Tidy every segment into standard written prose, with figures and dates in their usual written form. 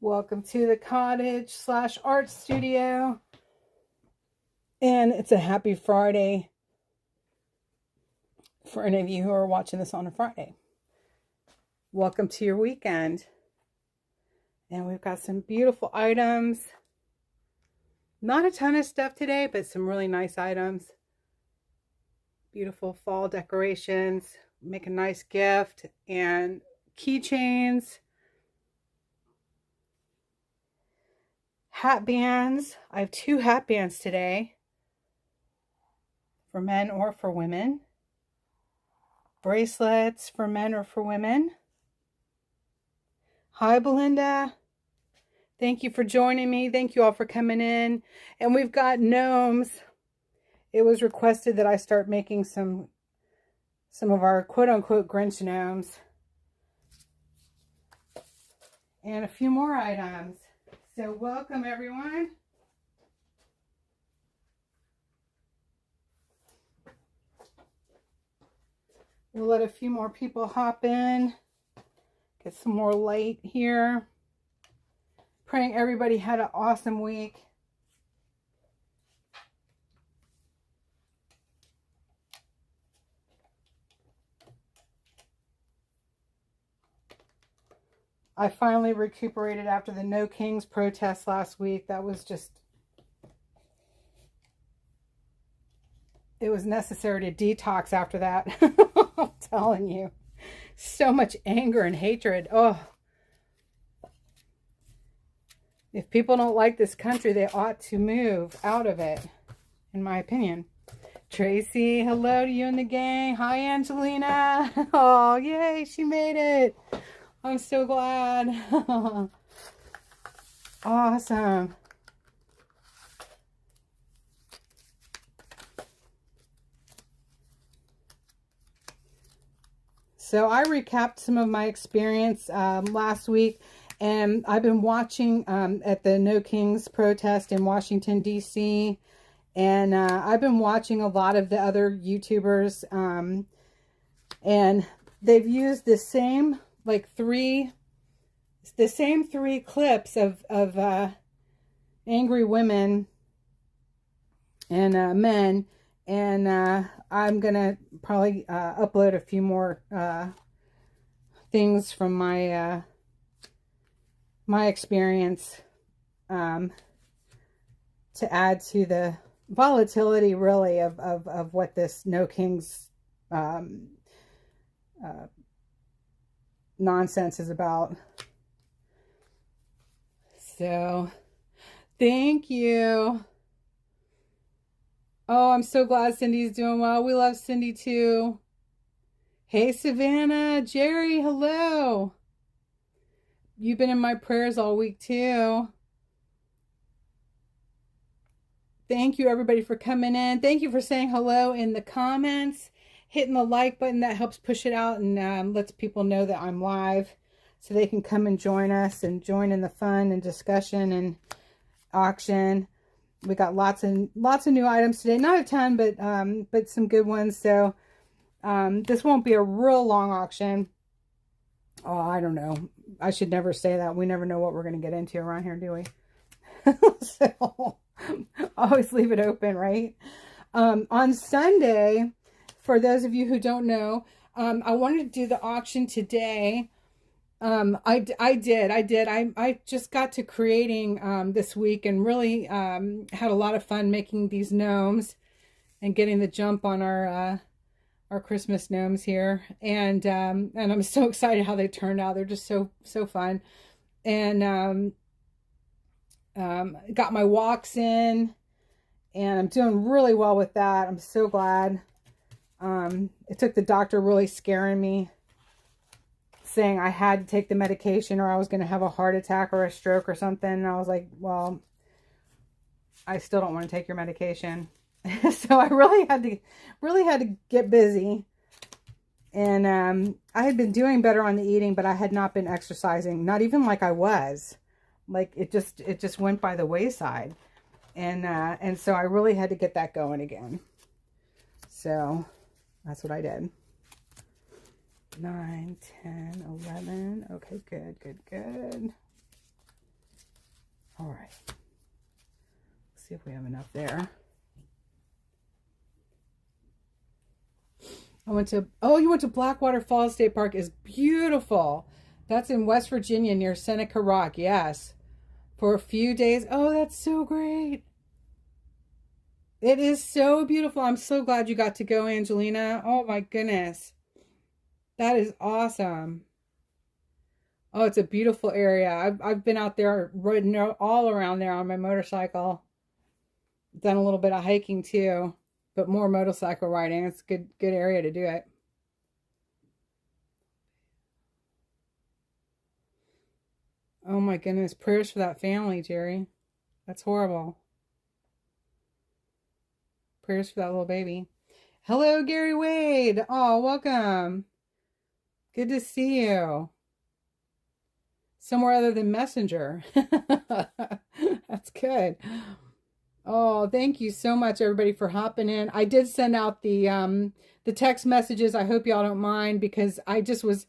Welcome to the cottage / art studio. And it's a happy Friday for any of you who are watching this on a Friday. Welcome to your weekend. And we've got some beautiful items. Not a ton of stuff today, but some really nice items. Beautiful fall decorations. Make a nice gift. And keychains. Hat bands. I have 2 hat bands today. For men or for women. Bracelets for men or for women. Hi, Belinda. Thank you for joining me. Thank you all for coming in. And we've got gnomes. It was requested that I start making some of our quote-unquote Grinch gnomes. And a few more items. So welcome, everyone. We'll let a few more people hop in. Get some more light here. Praying everybody had an awesome week. I finally recuperated after the No Kings protest last week. That was just... It was necessary to detox after that. I'm telling you. So much anger and hatred. Oh. If people don't like this country, they ought to move out of it, in my opinion. Tracy, hello to you and the gang. Hi, Angelina. Oh, yay, she made it. I'm so glad. Awesome. So I recapped some of my experience last week, and I've been watching at the No Kings protest in Washington, D.C., and I've been watching a lot of the other YouTubers, and they've used the same three clips of angry women and men. And I'm going to probably upload a few more things from my my experience to add to the volatility, really, of what this No Kings nonsense is about. So, thank you. Oh, I'm so glad Cindy's doing well. We love Cindy too. Hey, Savannah. Jerry, hello. You've been in my prayers all week too. Thank you, everybody, for coming in. Thank you for saying hello in the comments. Hitting the like button, that helps push it out and lets people know that I'm live so they can come and join us and join in the fun and discussion and auction. We got lots of new items today. Not a ton, but some good ones. So this won't be a real long auction. Oh, I don't know. I should never say that. We never know what we're going to get into around here, do we? So always leave it open, right? On Sunday, for those of you who don't know, I wanted to do the auction today. I did. I just got to creating this week and really had a lot of fun making these gnomes and getting the jump on our Christmas gnomes here. And I'm so excited how they turned out. They're just so fun. And got my walks in, and I'm doing really well with that. I'm so glad. It took the doctor really scaring me, saying I had to take the medication or I was going to have a heart attack or a stroke or something. And I was like, well, I still don't want to take your medication. So I really had to get busy. And I had been doing better on the eating, but I had not been exercising, not even like I was. Like it just went by the wayside. And so I really had to get that going again. So that's what I did. 9, 10, 11. Okay, good. All right. Let's see if we have enough there. I went to, oh, you went to Blackwater Falls State Park. Is beautiful. That's in West Virginia near Seneca Rock. Yes. For a few days. Oh, that's so great. It is so beautiful. I'm so glad you got to go, Angelina. Oh my goodness. That is awesome. Oh, it's a beautiful area. I've been out there riding all around there on my motorcycle. Done a little bit of hiking too, but more motorcycle riding. It's a good area to do it. Oh my goodness. Prayers for that family, Jerry. That's horrible. Prayers for that little baby. Hello, Gary Wade. Oh, welcome. Good to see you. Somewhere other than Messenger. That's good. Oh, thank you so much, everybody, for hopping in. I did send out the text messages. I hope y'all don't mind, because I just was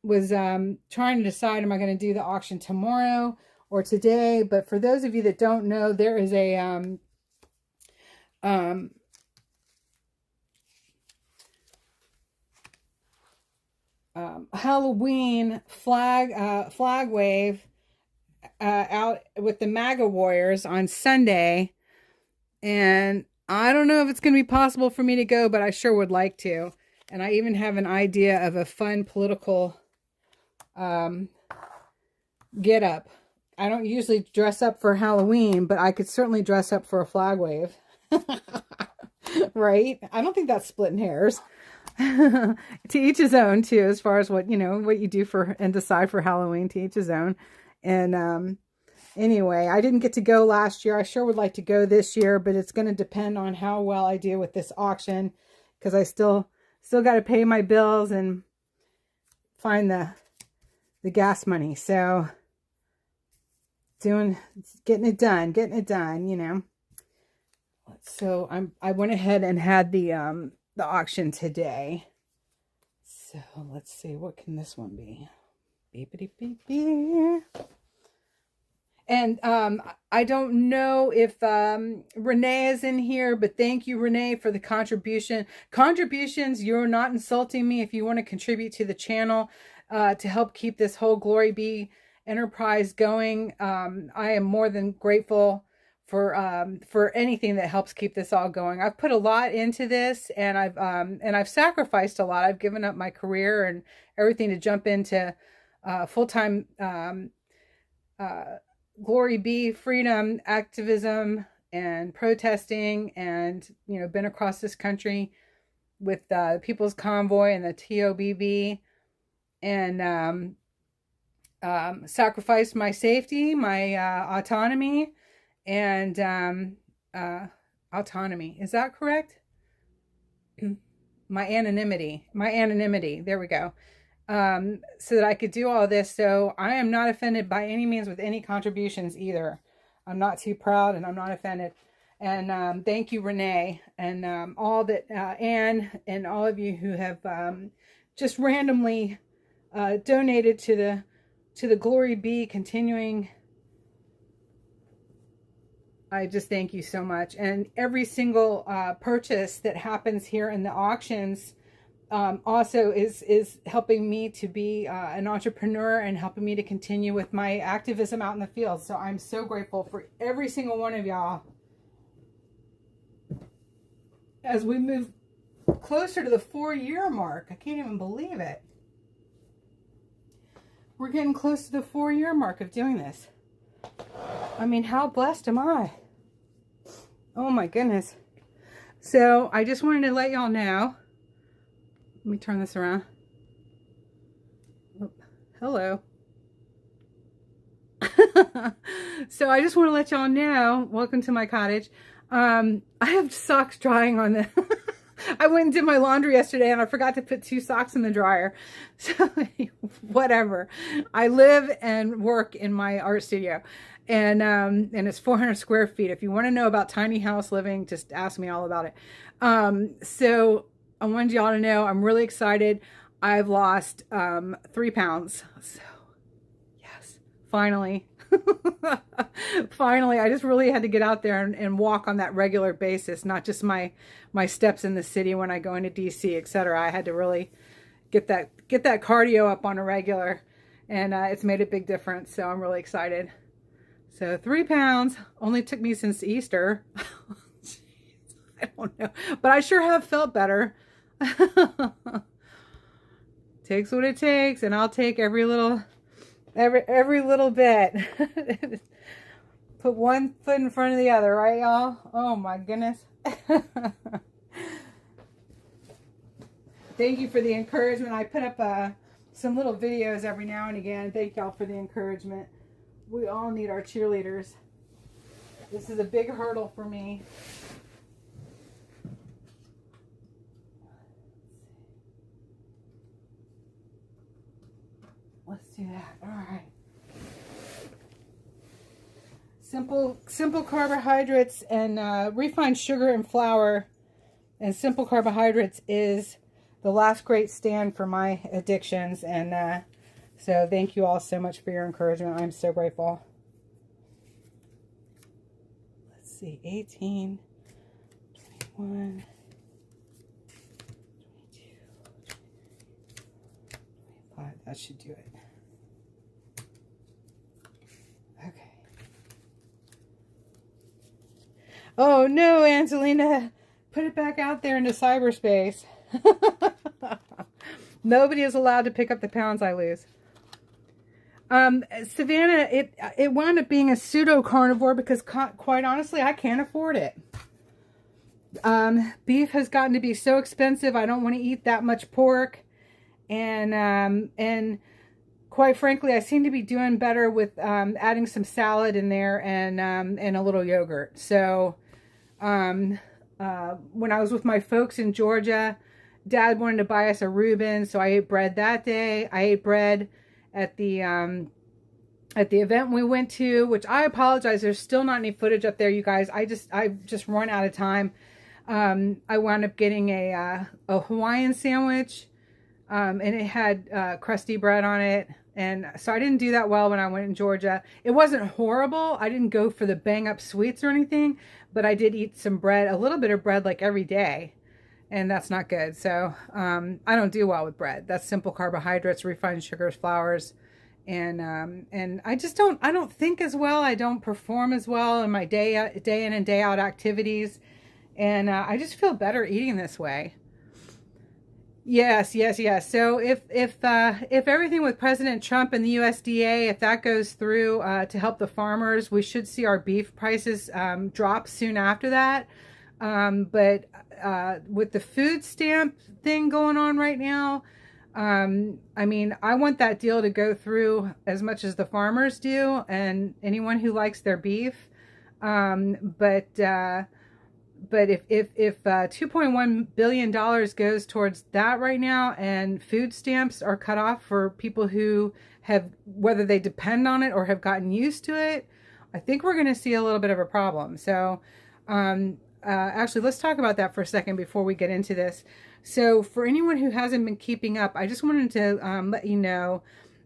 trying to decide, am I going to do the auction tomorrow or today? But for those of you that don't know, there is a Halloween flag wave out with the MAGA Warriors on Sunday, and I don't know if it's going to be possible for me to go, but I sure would like to. And I even have an idea of a fun political get up. I don't usually dress up for Halloween, but I could certainly dress up for a flag wave. Right? I don't think that's splitting hairs. To each his own too, as far as what you do for and decide for Halloween. To each his own. And anyway, I didn't get to go last year. I sure would like to go this year, but it's going to depend on how well I do with this auction, because I still got to pay my bills and find the gas money. So getting it done, So I went ahead and had the auction today. So let's see, what can this one be? Beepity beep beep. And I don't know if Renee is in here, but thank you, Renee, for the contribution. Contributions, you're not insulting me. If you want to contribute to the channel to help keep this whole GloryBee enterprise going, I am more than grateful for anything that helps keep this all going. I've put a lot into this, and I've sacrificed a lot. I've given up my career and everything to jump into full-time GloryBeeFreedom activism and protesting, and been across this country with the People's Convoy and the TOBB, and sacrificed my safety, my autonomy, and autonomy. Is that correct? My anonymity. There we go. So that I could do all this. So I am not offended by any means with any contributions either. I'm not too proud, and I'm not offended. And thank you, Renee, and all that Anne and all of you who have just randomly donated to the GloryBee continuing. I just thank you so much. And every single purchase that happens here in the auctions also is helping me to be an entrepreneur and helping me to continue with my activism out in the field. So I'm so grateful for every single one of y'all. As we move closer to the 4-year mark, I can't even believe it. We're getting close to the 4-year mark of doing this. I mean, how blessed am I? Oh my goodness. So I just wanted to let y'all know. Let me turn this around. Oh, hello. So I just want to let y'all know, welcome to my cottage. I have socks drying on the I went and did my laundry yesterday, and I forgot to put 2 socks in the dryer. So whatever. I live and work in my art studio, and it's 400 square feet. If you want to know about tiny house living, just ask me all about it. So I wanted y'all to know I'm really excited. I've lost 3 pounds. So yes, finally. Finally, I just really had to get out there and walk on that regular basis, not just my steps in the city when I go into DC, etc. I had to really get that cardio up on a regular, and it's made a big difference. So I'm really excited. So 3 pounds only took me since Easter. I don't know, but I sure have felt better. Takes what it takes, and I'll take every little bit. Put one foot in front of the other, right, y'all? Oh my goodness. Thank you for the encouragement. I put up some little videos every now and again. Thank y'all for the encouragement. We all need our cheerleaders. This is a big hurdle for me. Let's do that. All right. Simple carbohydrates and refined sugar and flour and simple carbohydrates is the last great stand for my addictions. And so thank you all so much for your encouragement. I'm so grateful. Let's see. 18, 21, 22, 25. That should do it. Okay. Oh no, Angelina. Put it back out there into cyberspace. Nobody is allowed to pick up the pounds I lose. Savannah, it wound up being a pseudo carnivore because quite honestly, I can't afford it. Beef has gotten to be so expensive. I don't want to eat that much pork. And quite frankly, I seem to be doing better with adding some salad in there and a little yogurt. So when I was with my folks in Georgia, Dad wanted to buy us a Reuben, so I ate bread that day. I ate bread at the event we went to, which I apologize. There's still not any footage up there, you guys. I've just run out of time. I wound up getting a Hawaiian sandwich, and it had crusty bread on it. And so I didn't do that well when I went in Georgia. It wasn't horrible. I didn't go for the bang up sweets or anything, but I did eat some bread, a little bit of bread like every day. And that's not good. So I don't do well with bread. That's simple carbohydrates, refined sugars, flours. And I don't think as well. I don't perform as well in my day in and day out activities. And I just feel better eating this way. Yes. So if everything with President Trump and the USDA, if that goes through to help the farmers, we should see our beef prices drop soon after that. But with the food stamp thing going on right now, I mean, I want that deal to go through as much as the farmers do and anyone who likes their beef. But if $2.1 billion goes towards that right now and food stamps are cut off for people who have, whether they depend on it or have gotten used to it, I think we're going to see a little bit of a problem. So, actually, let's talk about that for a second before we get into this. So for anyone who hasn't been keeping up, I just wanted to let you know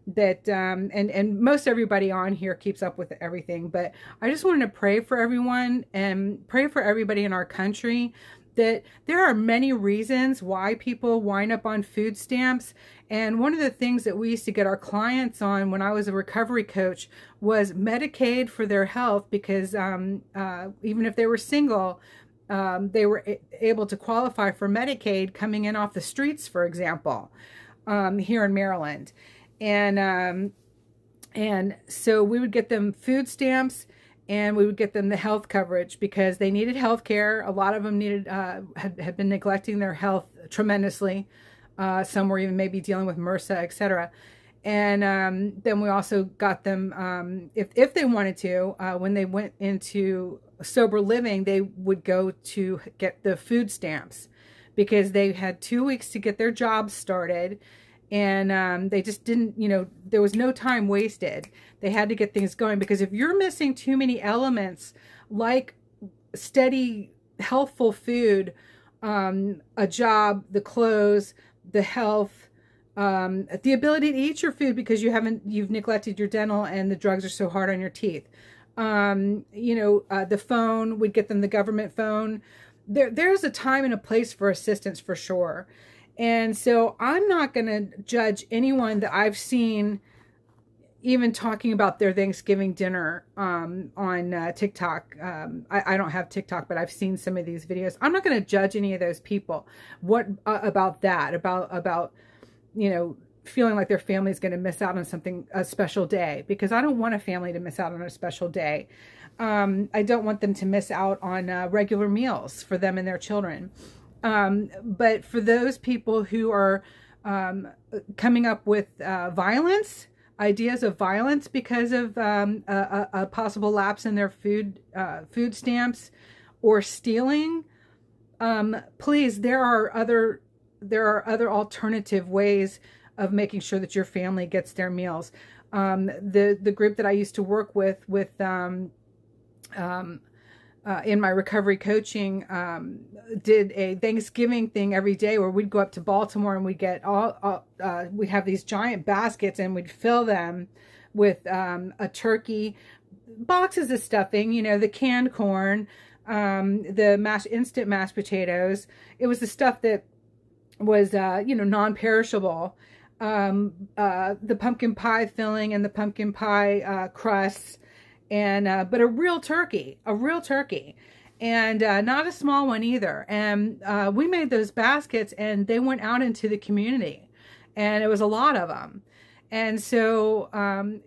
that, and most everybody on here keeps up with everything, but I just wanted to pray for everyone and pray for everybody in our country that there are many reasons why people wind up on food stamps. And one of the things that we used to get our clients on when I was a recovery coach was Medicaid for their health, because even if they were single, they were able to qualify for Medicaid coming in off the streets, for example, here in Maryland. And so we would get them food stamps and we would get them the health coverage because they needed health care. A lot of them needed, had been neglecting their health tremendously. Some were even maybe dealing with MRSA, etc. And then we also got them, if they wanted to, when they went into sober living, they would go to get the food stamps because they had 2 weeks to get their jobs started. And they just didn't, there was no time wasted. They had to get things going because if you're missing too many elements like steady, healthful food, a job, the clothes, the health, the ability to eat your food because you've neglected your dental and the drugs are so hard on your teeth. The phone, we'd get them the government phone. There's a time and a place for assistance for sure. And so I'm not going to judge anyone that I've seen even talking about their Thanksgiving dinner on TikTok. I don't have TikTok, but I've seen some of these videos. I'm not going to judge any of those people. What about that? About feeling like their family is going to miss out on a special day, because I don't want a family to miss out on a special day. I don't want them to miss out on regular meals for them and their children. But for those people who are coming up with ideas of violence because of a possible lapse in their food stamps or stealing, please, there are other alternative ways of making sure that your family gets their meals. The group that I used to work with in my recovery coaching did a Thanksgiving thing every day where we'd go up to Baltimore and we'd get we have these giant baskets and we'd fill them with a turkey, boxes of stuffing, the canned corn, the instant mashed potatoes. It was the stuff that was non-perishable, the pumpkin pie filling and the pumpkin pie crusts. And but a real turkey, and not a small one either. And we made those baskets and they went out into the community, and it was a lot of them. And so,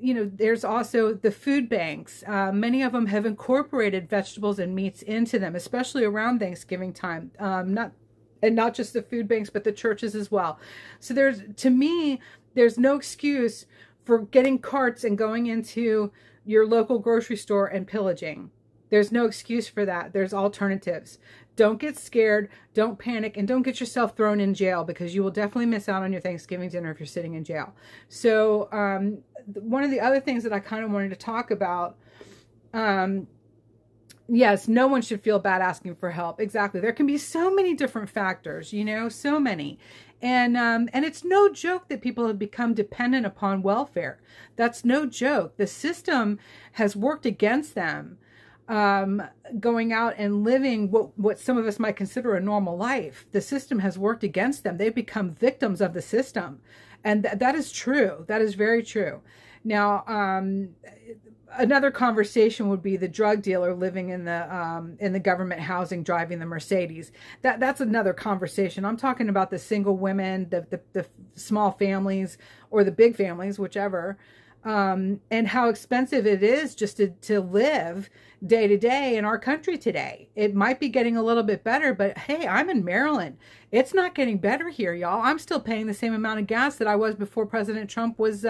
there's also the food banks. Many of them have incorporated vegetables and meats into them, especially around Thanksgiving time. Not just the food banks, but the churches as well. So to me, there's no excuse for getting carts and going into your local grocery store and pillaging. There's no excuse for that. There's alternatives. Don't get scared, don't panic, and don't get yourself thrown in jail, because you will definitely miss out on your Thanksgiving dinner if you're sitting in jail. So one of the other things that I kind of wanted to talk about, yes, no one should feel bad asking for help. Exactly. There can be so many different factors, so many. And it's no joke that people have become dependent upon welfare. That's no joke. The system has worked against them, going out and living what some of us might consider a normal life. The system has worked against them. They've become victims of the system. And that is true. That is very true. Now, another conversation would be the drug dealer living in the government housing, driving the Mercedes. That's another conversation. I'm talking about the single women, the small families, or the big families, whichever, and how expensive it is just to live day to day in our country today. It might be getting a little bit better, but hey, I'm in Maryland. It's not getting better here, y'all. I'm still paying the same amount of gas that I was before President Trump was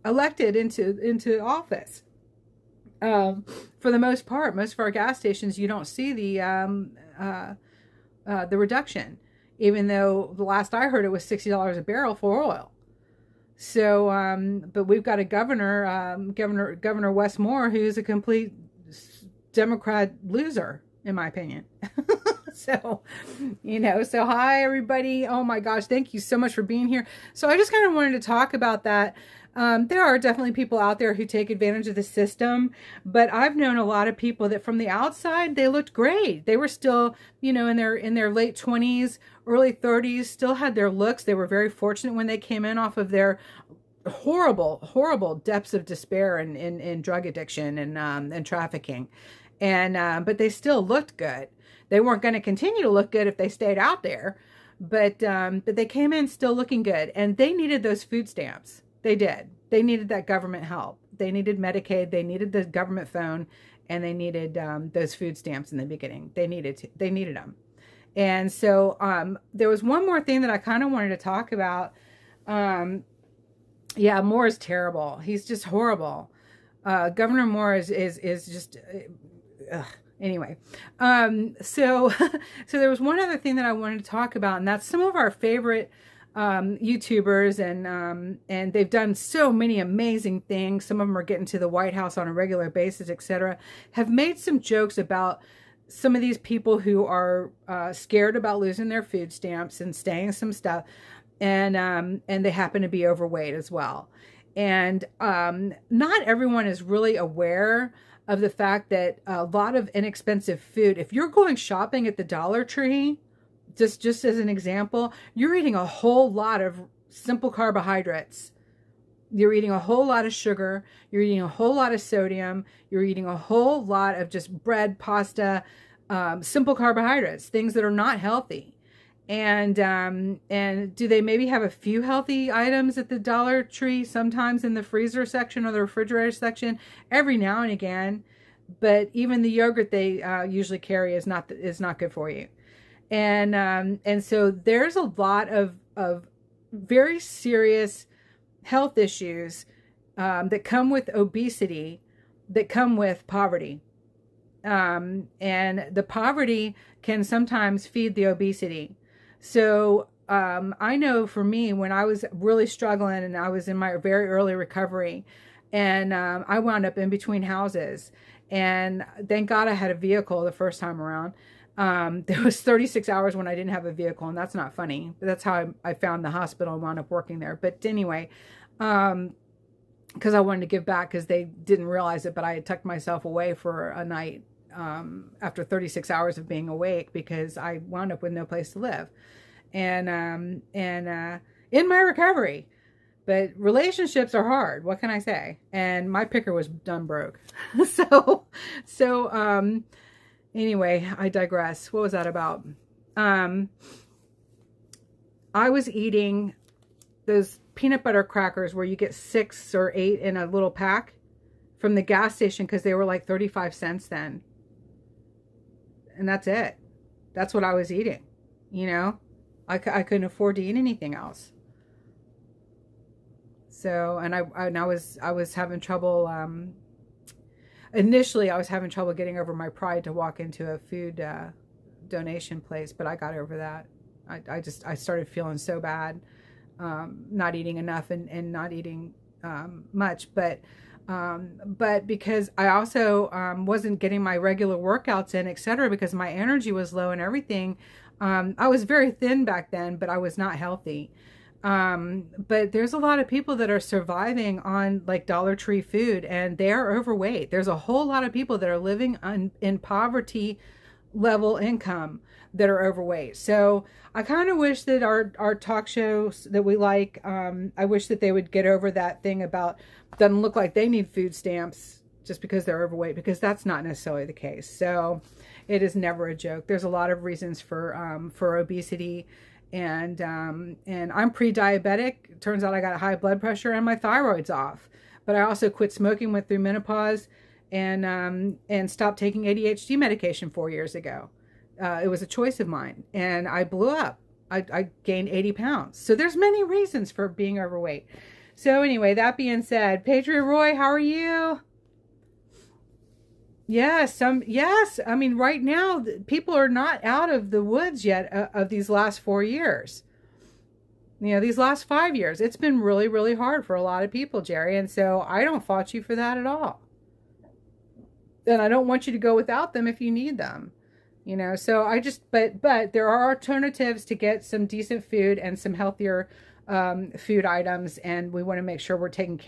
elected into office. For the most part, most of our gas stations, you don't see the reduction, even though the last I heard it was $60 a barrel for oil. So, but we've got a Governor Wes Moore, who's a complete Democrat loser, in my opinion. So hi everybody. Oh my gosh, thank you so much for being here. So I just kind of wanted to talk about that. There are definitely people out there who take advantage of the system, but I've known a lot of people that from the outside, they looked great. They were still, in their late 20s, early 30s, still had their looks. They were very fortunate when they came in off of their horrible, horrible depths of despair in drug addiction and trafficking. But they still looked good. They weren't going to continue to look good if they stayed out there, but they came in still looking good, and they needed those food stamps. They did. They needed that government help. They needed Medicaid. They needed the government phone, and they needed those food stamps in the beginning. They needed them. And so there was one more thing that I kind of wanted to talk about. Yeah, Moore is terrible. He's just horrible. Governor Moore is just. Anyway, so there was one other thing that I wanted to talk about, and that's some of our favorite YouTubers, and they've done so many amazing things. Some of them are getting to the White House on a regular basis, etc. Have made some jokes about some of these people who are scared about losing their food stamps and staying some stuff, and they happen to be overweight as well. And not everyone is really aware of the fact that a lot of inexpensive food, if you're going shopping at the Dollar Tree, just as an example, you're eating a whole lot of simple carbohydrates. You're eating a whole lot of sugar. You're eating a whole lot of sodium. You're eating a whole lot of just bread, pasta, simple carbohydrates, things that are not healthy. And do they maybe have a few healthy items at the Dollar Tree, sometimes in the freezer section or the refrigerator section, every now and again? But even the yogurt they usually carry is not good for you. And so there's a lot of very serious health issues that come with obesity, that come with poverty. And the poverty can sometimes feed the obesity. So I know for me, when I was really struggling and I was in my very early recovery, and I wound up in between houses, and thank God I had a vehicle the first time around. There was 36 hours when I didn't have a vehicle, and that's not funny, but that's how I found the hospital and wound up working there. But anyway, because I wanted to give back, because they didn't realize it, but I had tucked myself away for a night after 36 hours of being awake, because I wound up with no place to live, and in my recovery. But relationships are hard. What can I say? And my picker was done broke. so anyway, I digress. What was that about? I was eating those peanut butter crackers where you get 6 or 8 in a little pack from the gas station, because they were like 35 cents then. And that's it. That's what I was eating. You know, I couldn't afford to eat anything else. So, and I was having trouble. Initially, I was having trouble getting over my pride to walk into a food donation place, but I got over that. I started feeling so bad, not eating enough and not eating much, but because I also wasn't getting my regular workouts in, etc., because my energy was low and everything. I was very thin back then, but I was not healthy. But there's a lot of people that are surviving on like Dollar Tree food, and they are overweight. There's a whole lot of people that are living in poverty level income that are overweight. So I kind of wish that our talk shows that we like, I wish that they would get over that thing about, doesn't look like they need food stamps just because they're overweight, because that's not necessarily the case. So it is never a joke. There's a lot of reasons for obesity. And I'm pre-diabetic. Turns out I got high blood pressure and my thyroid's off. But I also quit smoking, went through menopause, and stopped taking ADHD medication 4 years ago. It was a choice of mine, and I blew up. I gained 80 pounds. So there's many reasons for being overweight. So anyway, that being said, Patriot Roy, how are you? Yes, yes. I mean, right now, people are not out of the woods yet of these last 4 years. You know, these last 5 years, it's been really, really hard for a lot of people, Jerry. And so I don't fault you for that at all. And I don't want you to go without them if you need them. You know, so I just, but there are alternatives to get some decent food and some healthier food items. And we want to make sure we're taking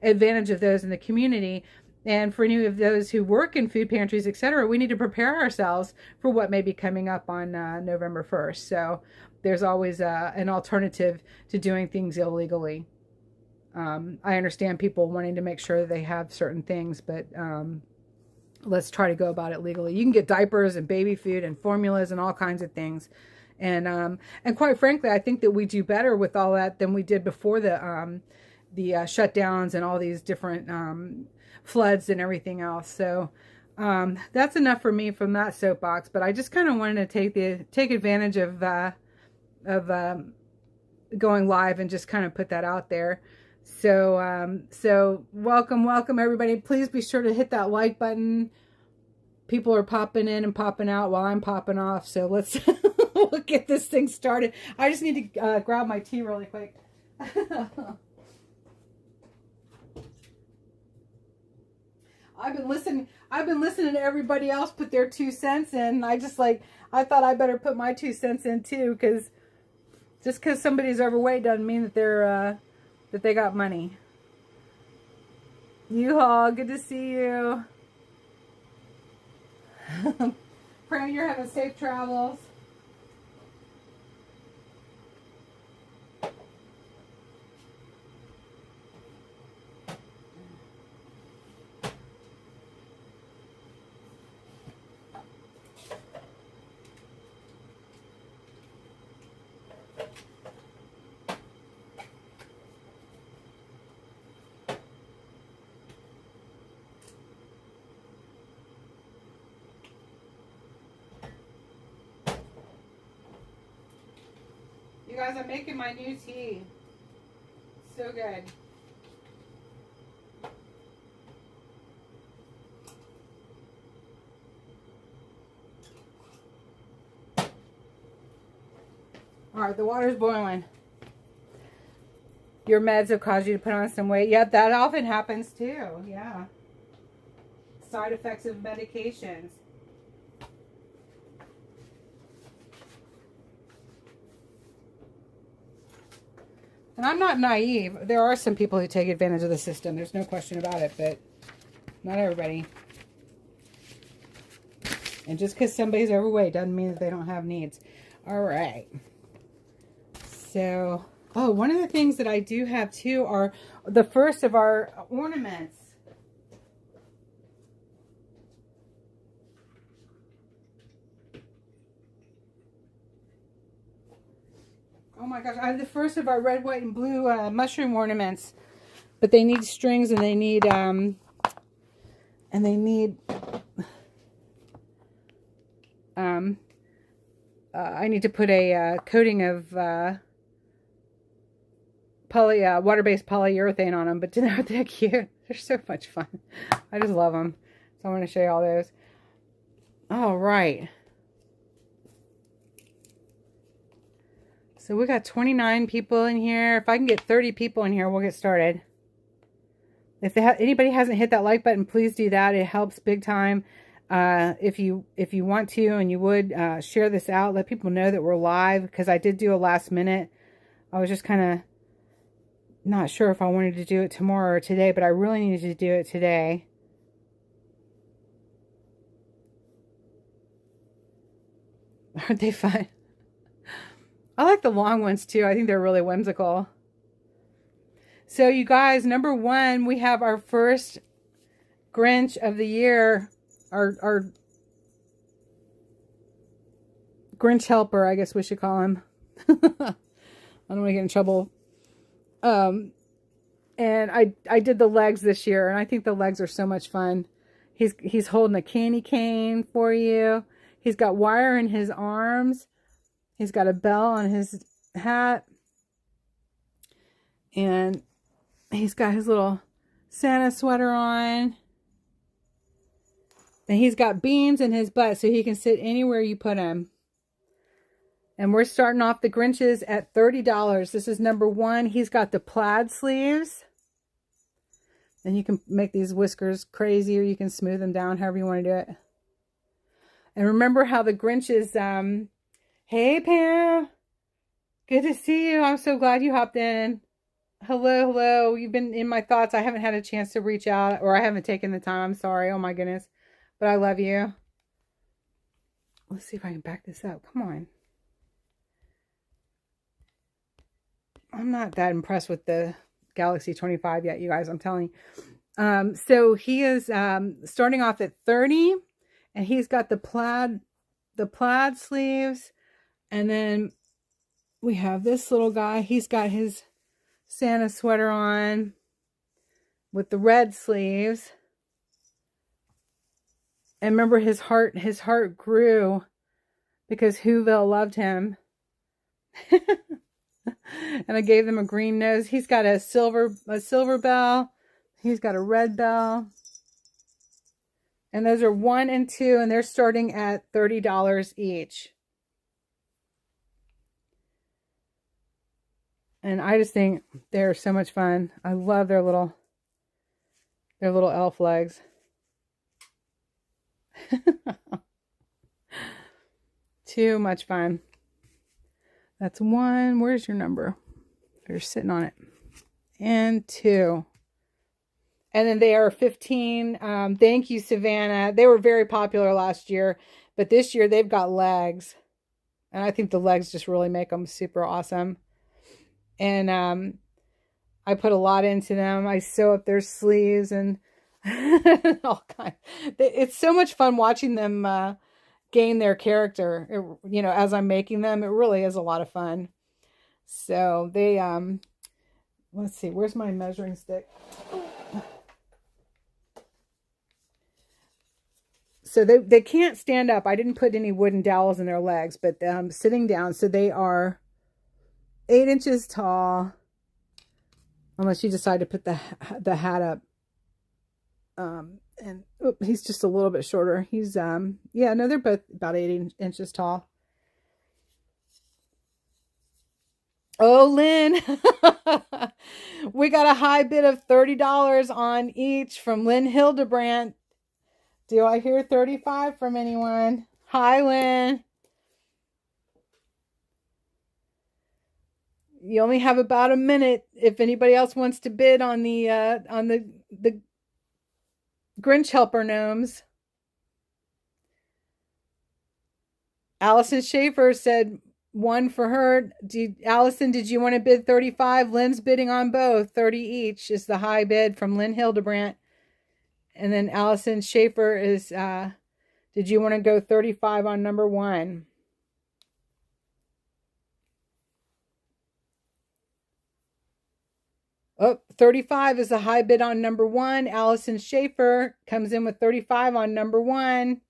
advantage of those in the community. And for any of those who work in food pantries, etc., we need to prepare ourselves for what may be coming up on November 1st. So there's always an alternative to doing things illegally. I understand people wanting to make sure they have certain things, but let's try to go about it legally. You can get diapers and baby food and formulas and all kinds of things. And quite frankly, I think that we do better with all that than we did before the shutdowns and all these different floods and everything else. So that's enough for me from that soapbox. But I just kind of wanted to take advantage of going live and just kind of put that out there. So welcome everybody. Please be sure to hit that like button. People are popping in and popping out while I'm popping off. So let's we'll get this thing started. I just need to grab my tea really quick. I've been listening to everybody else put their 2 cents in. I thought I better put my 2 cents in too, because just because somebody's overweight doesn't mean that they're that they got money. You-haul, good to see you. Pray you're having safe travels. You guys, I'm making my new tea. So good. All right, the water's boiling. Your meds have caused you to put on some weight. Yep, that often happens too. Yeah. Side effects of medications. And I'm not naive. There are some people who take advantage of the system. There's no question about it, but not everybody. And just because somebody's overweight doesn't mean that they don't have needs. All right. So, oh, one of the things that I do have too are the first of our ornaments. Oh my gosh, I have the first of our red, white, and blue mushroom ornaments. But they need strings and they need, I need to put a coating of water-based polyurethane on them. But aren't they cute? They're so much fun. I just love them. So I'm going to show you all those. All right. So we got 29 people in here. If I can get 30 people in here, we'll get started. If anybody hasn't hit that like button, please do that. It helps big time. If you want to and you would share this out, let people know that we're live, because I did do a last minute. I was just kind of not sure if I wanted to do it tomorrow or today, but I really needed to do it today. Aren't they fun? I like the long ones too. I think they're really whimsical. So you guys, number one, we have our first Grinch of the year. Our Grinch helper, I guess we should call him. I don't want to get in trouble. And I did the legs this year, and I think the legs are so much fun. He's holding a candy cane for you. He's got wire in his arms. He's got a bell on his hat. And he's got his little Santa sweater on. And he's got beans in his butt so he can sit anywhere you put him. And we're starting off the Grinches at $30. This is number one. He's got the plaid sleeves. And you can make these whiskers crazy, or you can smooth them down, however you want to do it. And remember how the Grinches... Hey, Pam. Good to see you. I'm so glad you hopped in. Hello, hello. You've been in my thoughts. I haven't had a chance to reach out, or I haven't taken the time. I'm sorry. Oh, my goodness. But I love you. Let's see if I can back this up. Come on. I'm not that impressed with the Galaxy 25 yet, you guys. I'm telling you. So he is starting off at 30, and he's got the plaid sleeves. And then we have this little guy. He's got his Santa sweater on with the red sleeves. And remember, his heart grew because Whoville loved him. And I gave them a green nose. He's got a silver bell. He's got a red bell. And those are 1 and 2, and they're starting at $30 each. And I just think they're so much fun. I love their little elf legs. Too much fun. That's 1. Where's your number? You're sitting on it. And 2. And then they are 15. Thank you, Savannah. They were very popular last year, but this year they've got legs. And I think the legs just really make them super awesome. And I put a lot into them. I sew up their sleeves and all kinds. It's so much fun watching them gain their character. As I'm making them, it really is a lot of fun. So they let's see, where's my measuring stick? So they can't stand up. I didn't put any wooden dowels in their legs, but sitting down. So they are 8 inches tall. Unless you decide to put the hat up. And he's just a little bit shorter. He's yeah, no, they're both about 8 inches tall. Oh, Lynn. We got a high bid of $30 on each from Lynn Hildebrandt. Do I hear 35 from anyone? Hi, Lynn. You only have about a minute if anybody else wants to bid on the Grinch helper gnomes. Allison Schaefer said 1 for her. Allison, did you want to bid 35? Lynn's bidding on both. 30 each is the high bid from Lynn Hildebrandt. And then Allison Schaefer is, did you want to go 35 on number 1? Oh, 35 is the high bid on number 1. Allison Schaefer comes in with 35 on number 1.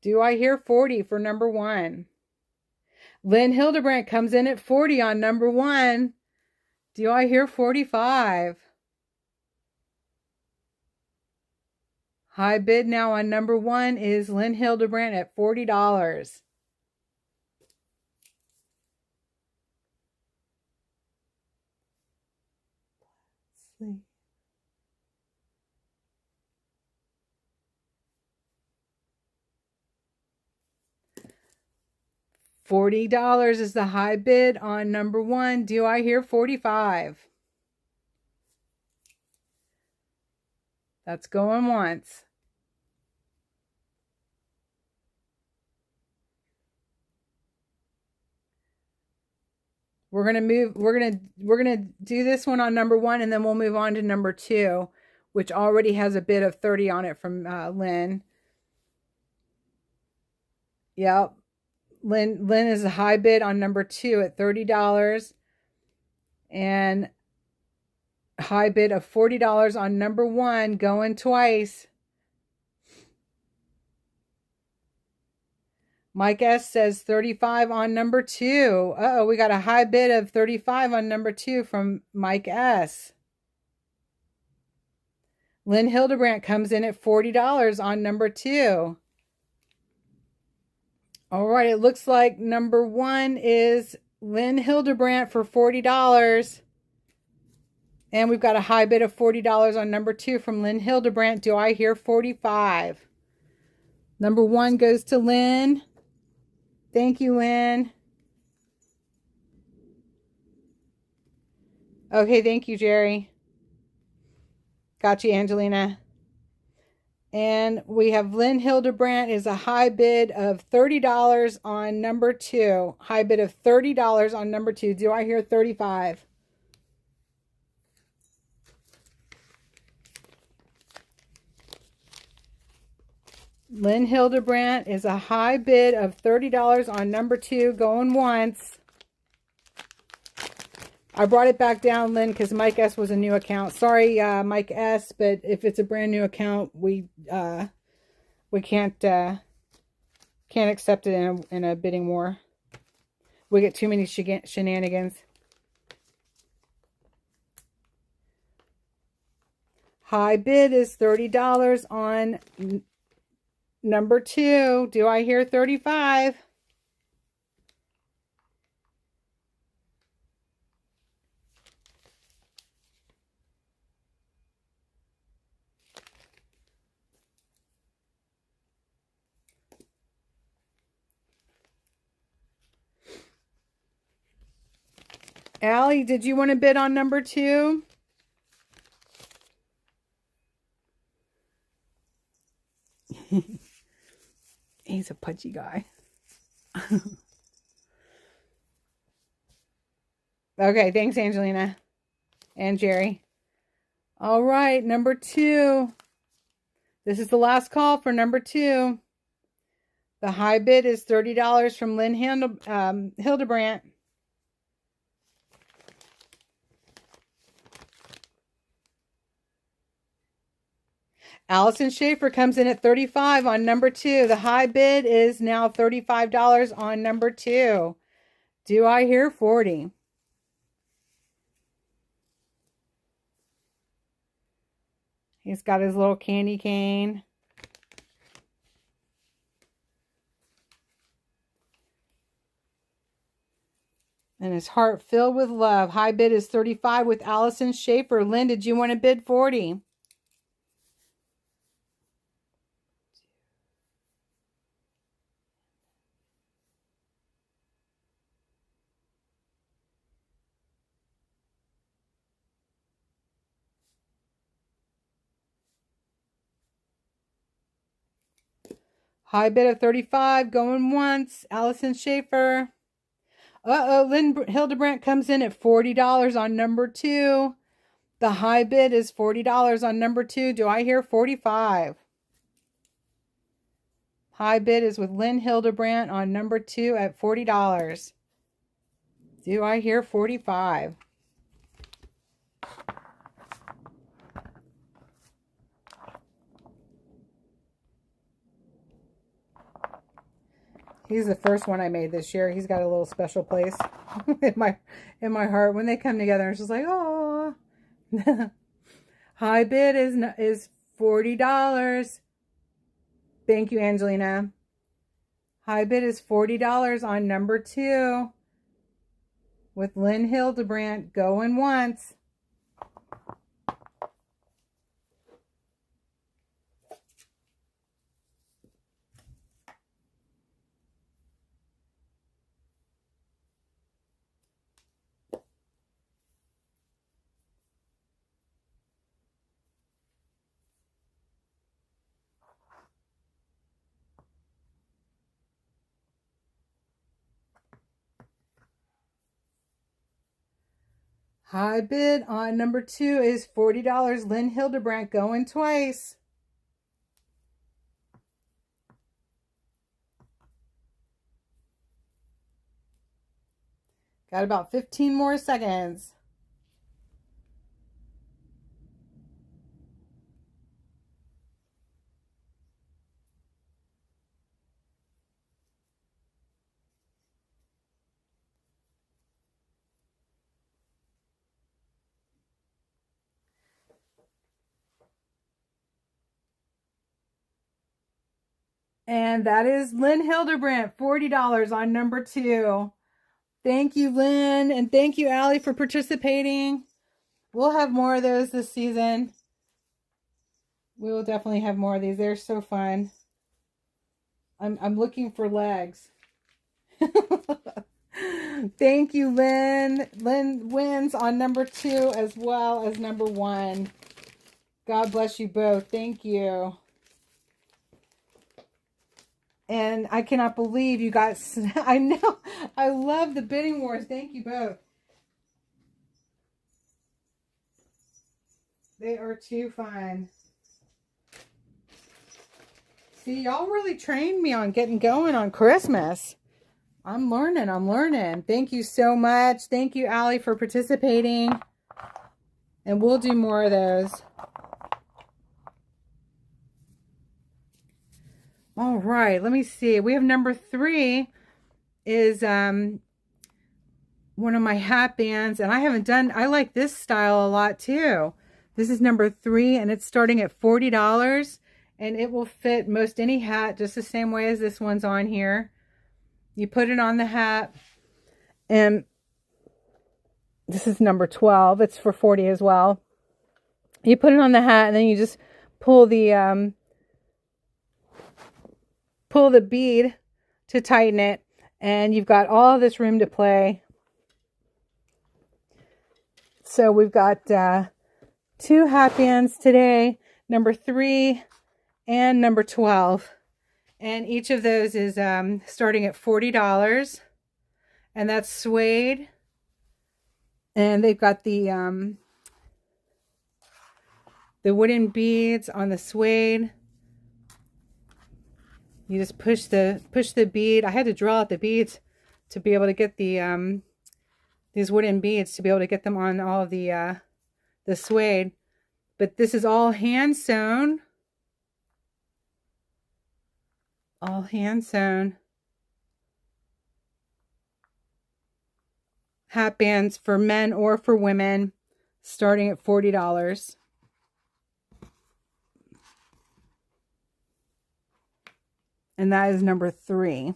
Do I hear 40 for number 1? Lynn Hildebrandt comes in at 40 on number 1. Do I hear 45? High bid now on number 1 is Lynn Hildebrandt at $40. Let's see. $40 is the high bid on number 1. Do I hear 45? That's going once. We're gonna do this one on number 1, and then we'll move on to number 2, which already has a bid of 30 on it from Lynn. Yep. Lynn is a high bid on number 2 at $30. And high bid of $40 on number 1, going twice. Mike S says 35 on number 2. Uh-oh, we got a high bid of 35 on number 2 from Mike S. Lynn Hildebrandt comes in at $40 on number 2. All right, it looks like number 1 is Lynn Hildebrandt for $40. And we've got a high bid of $40 on number 2 from Lynn Hildebrandt. Do I hear 45? Number 1 goes to Lynn. Thank you, Lynn. Okay, thank you, Jerry. Got you, Angelina. And we have Lynn Hildebrandt is a high bid of $30 on number 2. High bid of $30 on number 2. Do I hear 35? Lynn Hildebrandt is a high bid of $30 on number 2, going once. I brought it back down, Lynn, because Mike S was a new account. Sorry, Mike S, but if it's a brand new account, we can't accept it in a bidding war. We get too many shenanigans. High bid is $30 on number 2. Do I hear 35? Allie, did you want to bid on number 2? He's a pudgy guy. Okay, thanks, Angelina and Jerry. All right, number 2. This is the last call for number 2. The high bid is $30 from Lynn Hildebrandt. Allison Schaefer comes in at $35 on number 2. The high bid is now $35 on number 2. Do I hear 40? He's got his little candy cane. And his heart filled with love. High bid is $35 with Allison Schaefer. Lynn, did you want to bid 40? High bid of $35, going once. Allison Schaefer. Lynn Hildebrandt comes in at $40 on number 2. The high bid is $40 on number 2. Do I hear 45? High bid is with Lynn Hildebrandt on number 2 at $40. Do I hear 45? He's the first one I made this year. He's got a little special place in my heart. When they come together, it's just like, oh. High bid is $40. Thank you, Angelina. High bid is $40 on number 2 with Lynn Hildebrandt going once. High bid on number 2 is $40. Lynn Hildebrandt going twice. Got about 15 more seconds. And that is Lynn Hildebrandt, $40 on number 2. Thank you, Lynn. And thank you, Allie, for participating. We'll have more of those this season. We will definitely have more of these. They're so fun. I'm looking for legs. Thank you, Lynn. Lynn wins on number 2 as well as number 1. God bless you both. Thank you. And I cannot believe you got... I know. I love the bidding wars. Thank you both. They are too fun. See, y'all really trained me on getting going on Christmas. I'm learning. Thank you so much. Thank you, Allie, for participating. And we'll do more of those. All right, let me see. We have number 3 is one of my hat bands. And I haven't done... I like this style a lot, too. This is number 3, and it's starting at $40. And it will fit most any hat just the same way as this one's on here. You put it on the hat. And this is number 12. It's for 40 as well. You put it on the hat, and then you just pull the bead to tighten it. And you've got all this room to play. So we've got 2 hat bands today, number 3 and number 12. And each of those is starting at $40. And that's suede. And they've got the wooden beads on the suede. You just push the bead. I had to draw out the beads to be able to get the these wooden beads, to be able to get them on all of the suede. But this is all hand sewn. All hand sewn. Hat bands for men or for women, starting at $40. And that is number 3.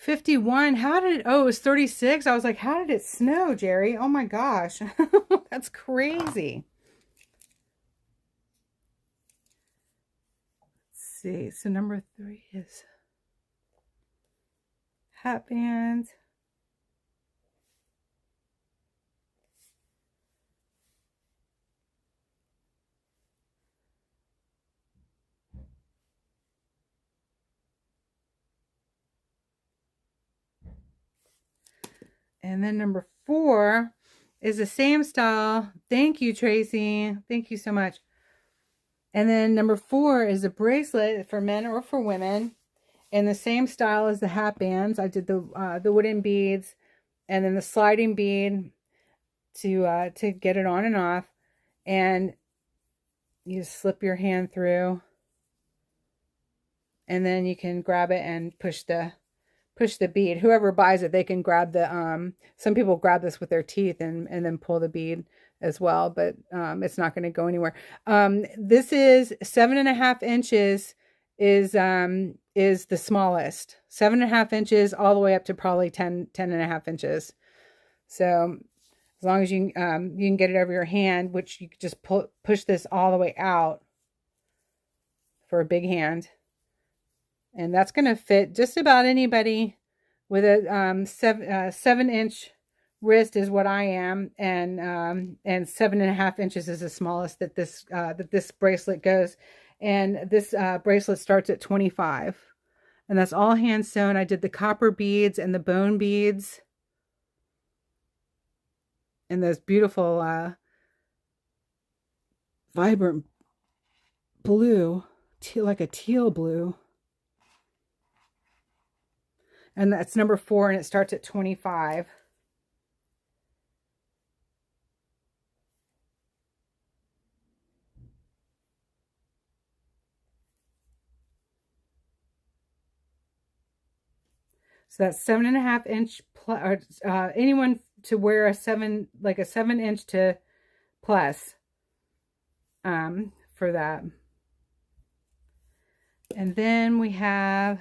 $51. How did it, oh, it was 36. I was like, how did it snow, Jerry? Oh my gosh. That's crazy. Let's see. So number 3 is hat bands. And then number 4 is the same style. Thank you, Tracy. Thank you so much. And then number 4 is a bracelet for men or for women, in the same style as the hat bands. I did the wooden beads, and then the sliding bead to get it on and off. And you just slip your hand through, and then you can grab it and push the bead. Whoever buys it, they can grab the some people grab this with their teeth and then pull the bead as well, but it's not going to go anywhere. This is 7.5 inches is the smallest. 7.5 inches all the way up to probably 10.5 inches. So as long as you can get it over your hand, which you just push this all the way out for a big hand. And that's going to fit just about anybody with a 7-inch wrist is what I am, and 7.5 inches is the smallest that this bracelet goes. And this bracelet starts at $25, and that's all hand sewn. I did the copper beads and the bone beads, and those beautiful vibrant blue, like a teal blue. And that's number 4, and it starts at $25. So that's 7.5 inch, anyone to wear a 7-inch to plus, for that. And then we have,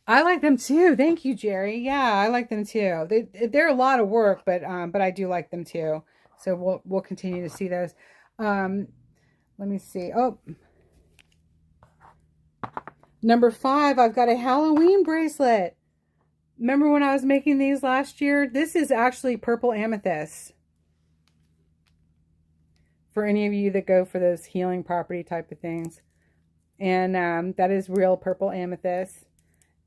I like them too. Thank you, Jerry. Yeah, I like them too. They're a lot of work, but I do like them too. So we'll continue to see those. Let me see. Oh, number 5, I've got a Halloween bracelet. Remember when I was making these last year? This is actually purple amethyst. For any of you that go for those healing property type of things. And that is real purple amethyst.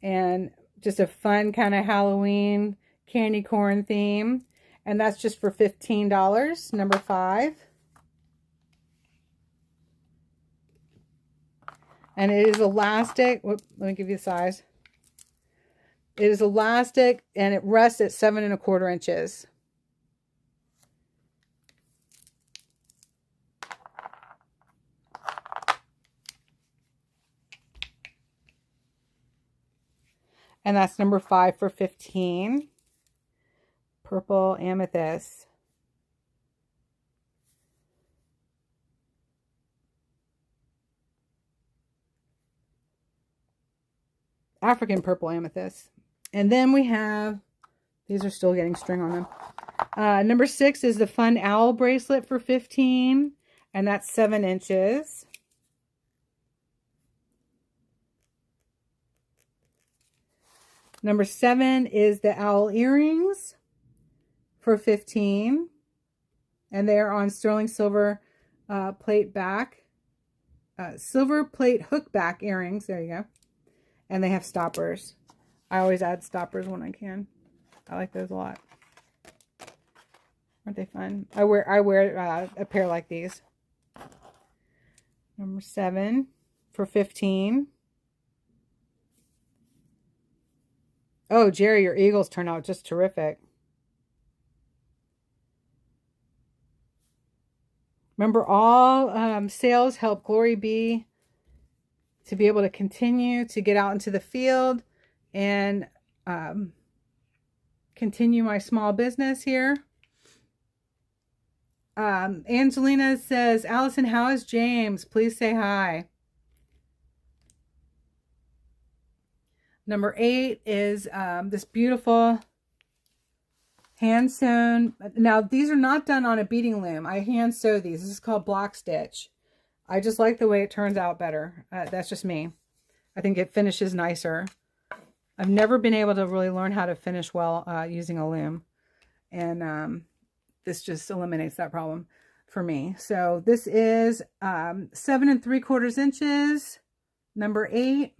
And just a fun kind of Halloween candy corn theme. And that's just for $15, number 5. And it is elastic. Whoop, let me give you the size. It is elastic, and it rests at 7.25 inches. And that's number 5 for $15. Purple amethyst. African purple amethyst. And then we have, these are still getting string on them. Number 6 is the fun owl bracelet for $15. And that's 7 inches. Number 7 is the owl earrings for $15. And they're on sterling silver plate back. Silver plate hook back earrings. There you go. And they have stoppers. I always add stoppers when I can. I like those a lot. Aren't they fun? I wear a pair like these. Number 7 for $15. Oh, Jerry, your eagles turn out just terrific. Remember, all sales help GloryBee to be able to continue to get out into the field and continue my small business here. Angelina says, Allison, how is James? Please say hi. Number 8 is this beautiful hand sewn. Now, these are not done on a beading loom. I hand sew these. This is called block stitch. I just like the way it turns out better. That's just me. I think it finishes nicer. I've never been able to really learn how to finish well using a loom. And this just eliminates that problem for me. So this is 7 3/4 inches, number 8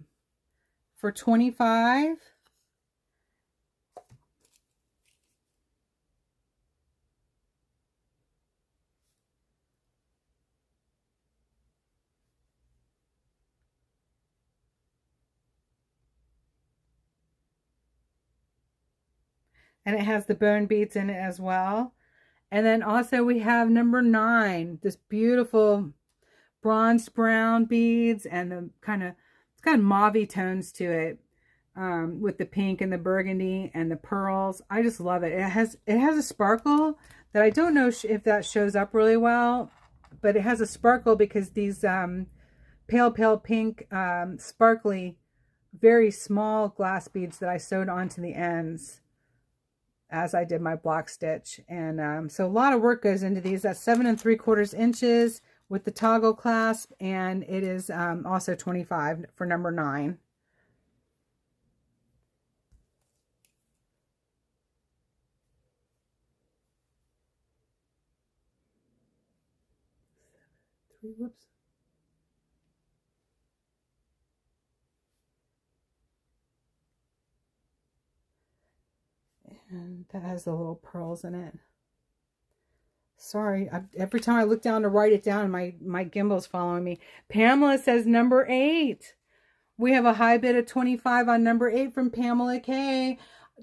for $25. And it has the bone beads in it as well. And then also we have number 9, this beautiful bronze brown beads and the it's got mauve tones to it with the pink and the burgundy and the pearls. I just love it. It has a sparkle that I don't know if that shows up really well, but it has a sparkle because these pale pink sparkly, very small glass beads that I sewed onto the ends as I did my block stitch. And so a lot of work goes into these. That's 7 3/4 inches with the toggle clasp, and it is also $25 for number 9. Whoops. And that has the little pearls in it. Sorry, every time I look down to write it down, my gimbal's following me. Pamela says number 8. We have a high bid of $25 on number 8 from Pamela K.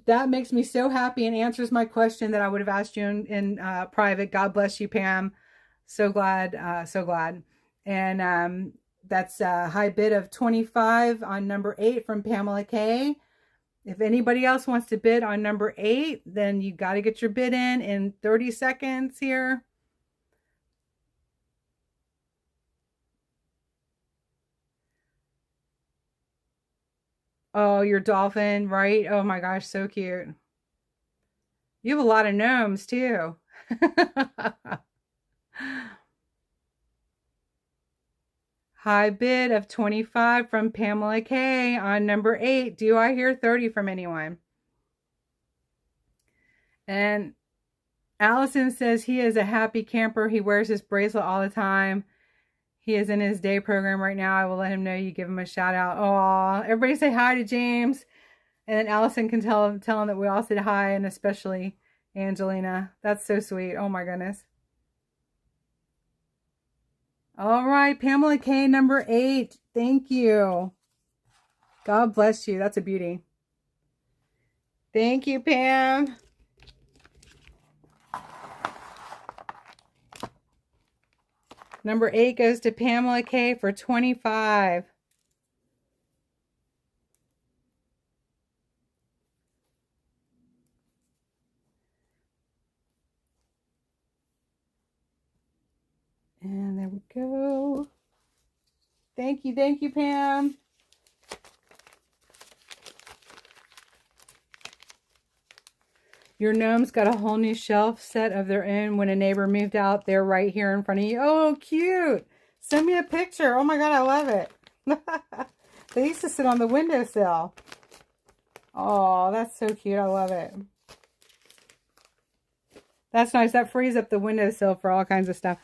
That makes me so happy and answers my question that I would have asked you in private. God bless you, Pam. So glad, so glad. And that's a high bid of $25 on number 8 from Pamela K. If anybody else wants to bid on number 8, then you got to get your bid in 30 seconds here. Oh, your dolphin, right? Oh my gosh, so cute. You have a lot of gnomes too. High bid of $25 from Pamela K on number 8. Do I hear 30 from anyone? And Allison says he is a happy camper. He wears his bracelet all the time. He is in his day program right now. I will let him know you give him a shout out. Oh, everybody say hi to James. And then Allison can tell him that we all said hi, and especially Angelina. That's so sweet. Oh my goodness. All right, Pamela K, number 8. Thank you. God bless you. That's a beauty. Thank you, Pam. Number 8 goes to Pamela K for $25. And there we go. Thank you, Pam. Your gnomes got a whole new shelf set of their own when a neighbor moved out. They're right here in front of you. Oh, cute. Send me a picture. Oh my God, I love it. They used to sit on the windowsill. Oh, that's so cute. I love it. That's nice. That frees up the windowsill for all kinds of stuff.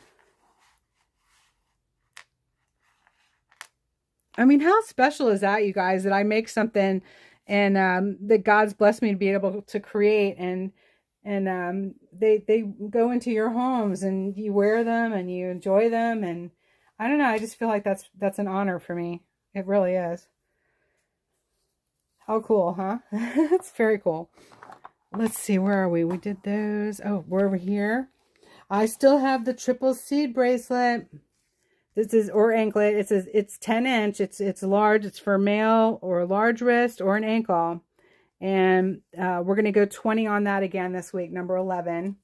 I mean, how special is that, you guys, that I make something and that God's blessed me to be able to create, and they go into your homes and you wear them and you enjoy them, and I don't know, I just feel like that's an honor for me. It really is. How cool, huh? It's very cool. Let's see, where are we? We did those. Oh, we're over here. I still have the triple seed bracelet. This is, or anklet. It's 10 inch. It's large. It's for male or a large wrist or an ankle. And we're going to go 20 on that again this week, number 11.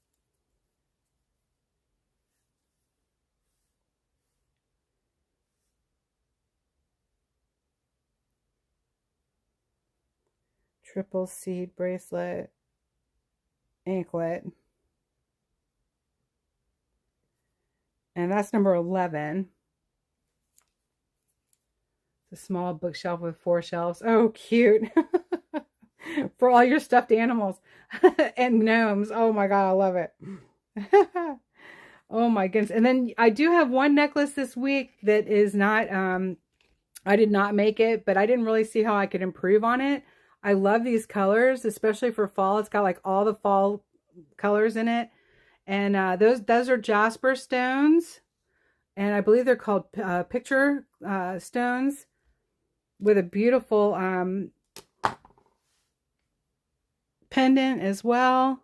Triple seed bracelet, anklet. And that's number 11. The small bookshelf with 4 shelves. Oh, cute. For all your stuffed animals and gnomes. Oh my God, I love it. Oh my goodness. And then I do have one necklace this week that is not, I did not make it, but I didn't really see how I could improve on it. I love these colors, especially for fall. It's got like all the fall colors in it. And those are jasper stones. And I believe they're called picture stones, with a beautiful pendant as well.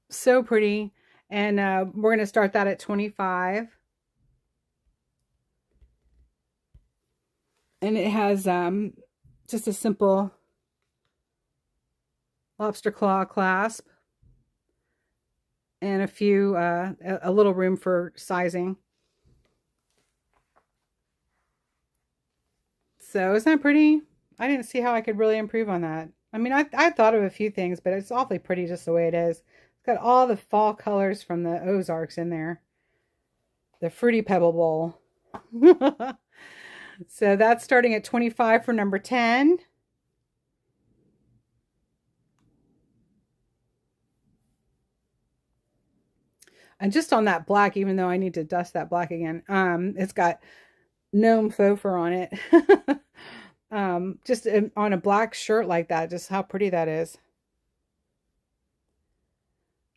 So pretty. And we're going to start that at 25. And it has just a simple lobster claw clasp and a little room for sizing. So isn't that pretty? I didn't see how I could really improve on that. I mean, I thought of a few things, but it's awfully pretty just the way it is. It's got all the fall colors from the Ozarks in there. The Fruity Pebble Bowl. So that's starting at 25 for number 10. And just on that black, even though I need to dust that black again, it's got gnome faux fur on it. Just on a black shirt like that, just how pretty that is.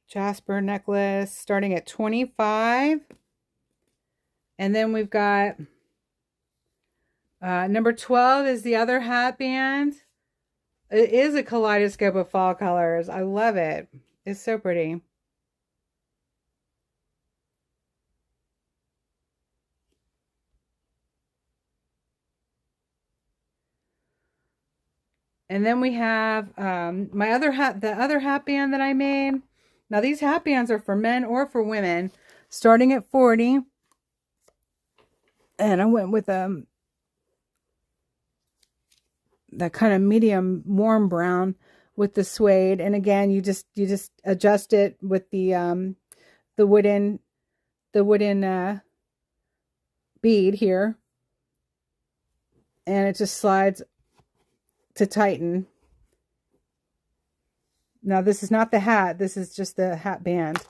Jasper necklace starting at 25. And then we've got number 12 is the other hat band. It is a kaleidoscope of fall colors. I love it. It's so pretty. And then we have the other hat band that I made. Now these hat bands are for men or for women, starting at 40. And I went with that kind of medium warm brown with the suede. And again, you just adjust it with the wooden bead here, and it just slides to tighten. Now this is not the hat, this is just the hat band.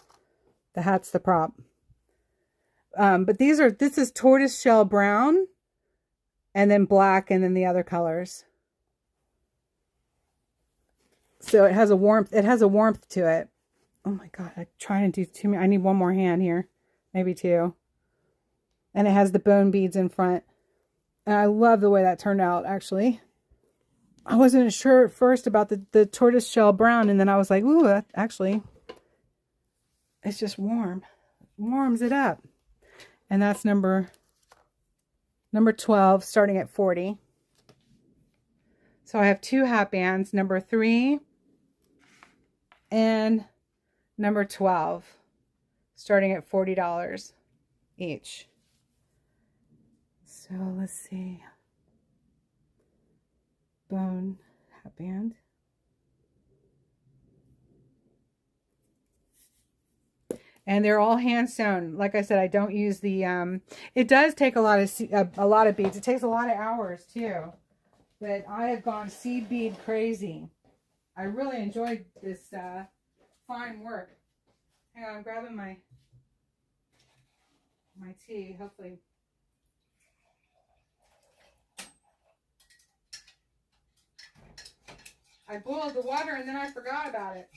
The hat's the prop. But this is tortoise shell brown, and then black, and then the other colors. So it has a warmth to it. Oh my God, I'm trying to do too many. I need one more hand here, maybe 2. And it has the bone beads in front. And I love the way that turned out, actually. I wasn't sure at first about the tortoise shell brown, and then I was like, ooh, that actually, it's just warm. Warms it up. And that's number 12, starting at 40. So I have 2 hat bands, number 3 and number 12, starting at $40 each. So let's see. Bone hat band. And they're all hand sewn. Like I said, I don't use the it does take a lot of beads. It takes a lot of hours too. But I have gone seed bead crazy. I really enjoyed this fine work. Hang on, I'm grabbing my tea, hopefully. I boiled the water and then I forgot about it.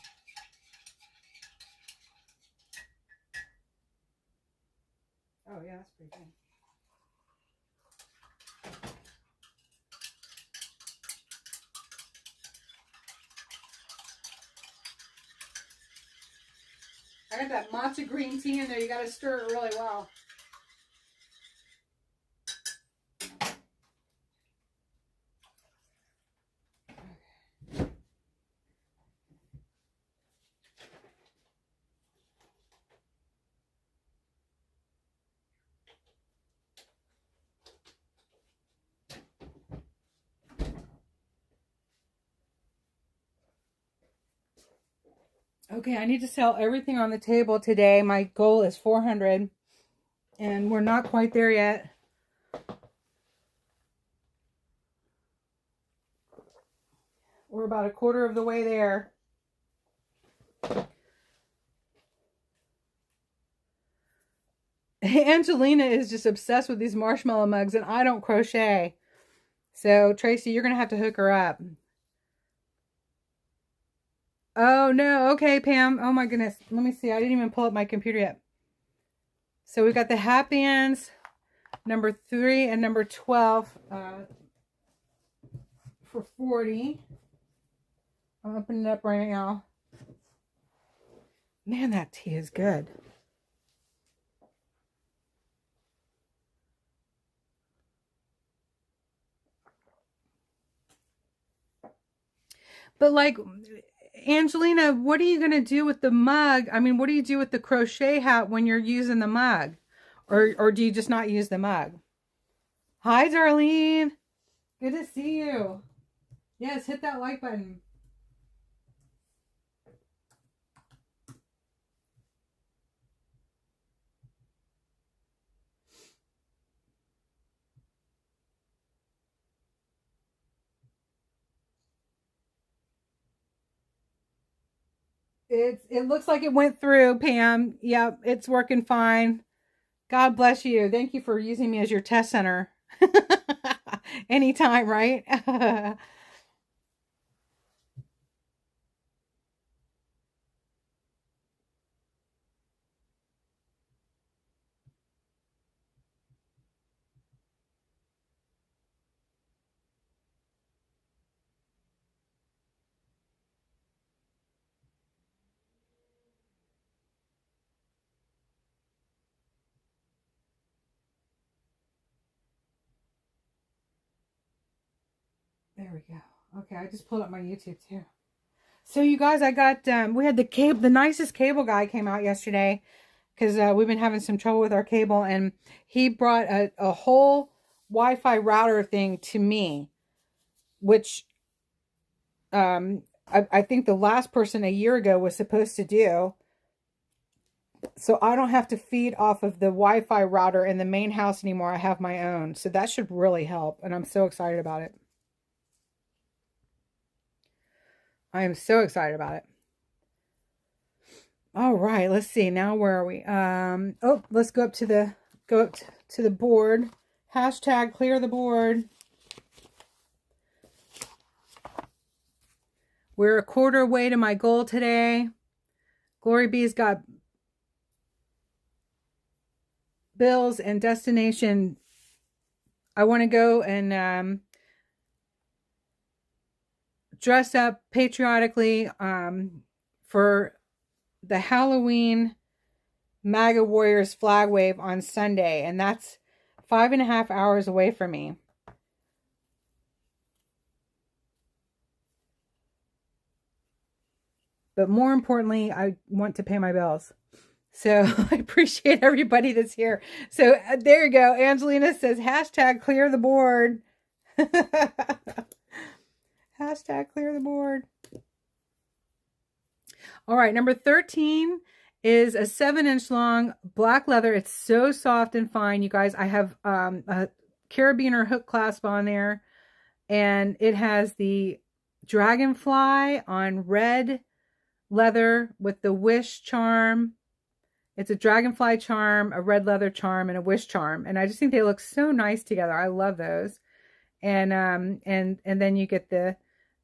Oh yeah, that's pretty good. I got that matcha green tea in there. You got to stir it really well. Okay, I need to sell everything on the table today. My goal is 400, and we're not quite there yet. We're about a quarter of the way there. Angelina is just obsessed with these marshmallow mugs, and I don't crochet. So, Tracy, you're going to have to hook her up. Oh, no. Okay, Pam. Oh, my goodness. Let me see. I didn't even pull up my computer yet. So, we've got the Happy Ends, number 3 and number 12 for 40. I'm opening it up right now. Man, that tea is good. But like, Angelina, what are you going to do with the mug? I mean, what do you do with the crochet hat when you're using the mug? Or do you just not use the mug? Hi, Darlene. Good to see you. Yes, hit that like button. It looks like it went through, Pam. Yep, it's working fine. God bless you. Thank you for using me as your test center. Anytime, right? There we go. Okay, I just pulled up my YouTube too. So you guys, I got we had the nicest cable guy came out yesterday because we've been having some trouble with our cable, and he brought a whole Wi-Fi router thing to me, which I think the last person a year ago was supposed to do. So I don't have to feed off of the Wi-Fi router in the main house anymore. I have my own. So that should really help, and I'm so excited about it. I am so excited about it. All right, let's see. Now where are we? Oh, let's go up to the board. Hashtag clear the board. We're a quarter way to my goal today. GloryBee's got bills and destination. I want to go and dress up patriotically for the Halloween MAGA Warriors flag wave on Sunday, and that's 5.5 hours away from me. But more importantly, I want to pay my bills. So I appreciate everybody that's here. So there you go. Angelina says, hashtag clear the board. Hashtag clear the board. All right, number 13 is a 7-inch long black leather. It's so soft and fine, you guys. I have a carabiner hook clasp on there. And it has the dragonfly on red leather with the wish charm. It's a dragonfly charm, a red leather charm, and a wish charm. And I just think they look so nice together. I love those. And then you get the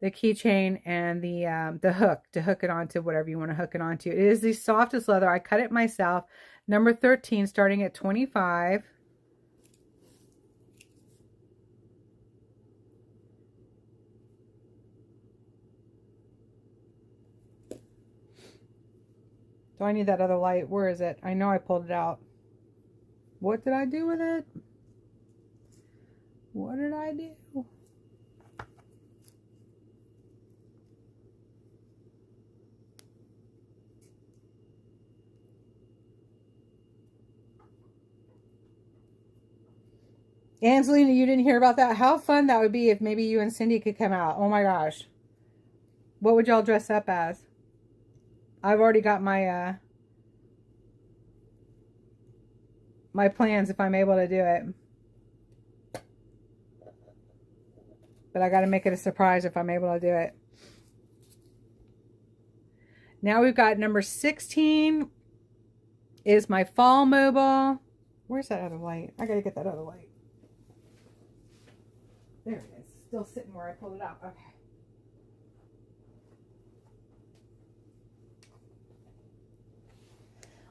keychain and the hook to hook it onto whatever you want to hook it onto. It is the softest leather. I cut it myself. Number 13, starting at $25. Do I need that other light? Where is it? I know I pulled it out. What did I do with it? What did I do? Angelina, you didn't hear about that? How fun that would be if maybe you and Cindy could come out. Oh my gosh. What would y'all dress up as? I've already got my my plans if I'm able to do it. But I got to make it a surprise if I'm able to do it. Now we've got number 16 is my fall mobile. Where's that other light? I got to get that other light. There it is. Still sitting where I pulled it out. Okay.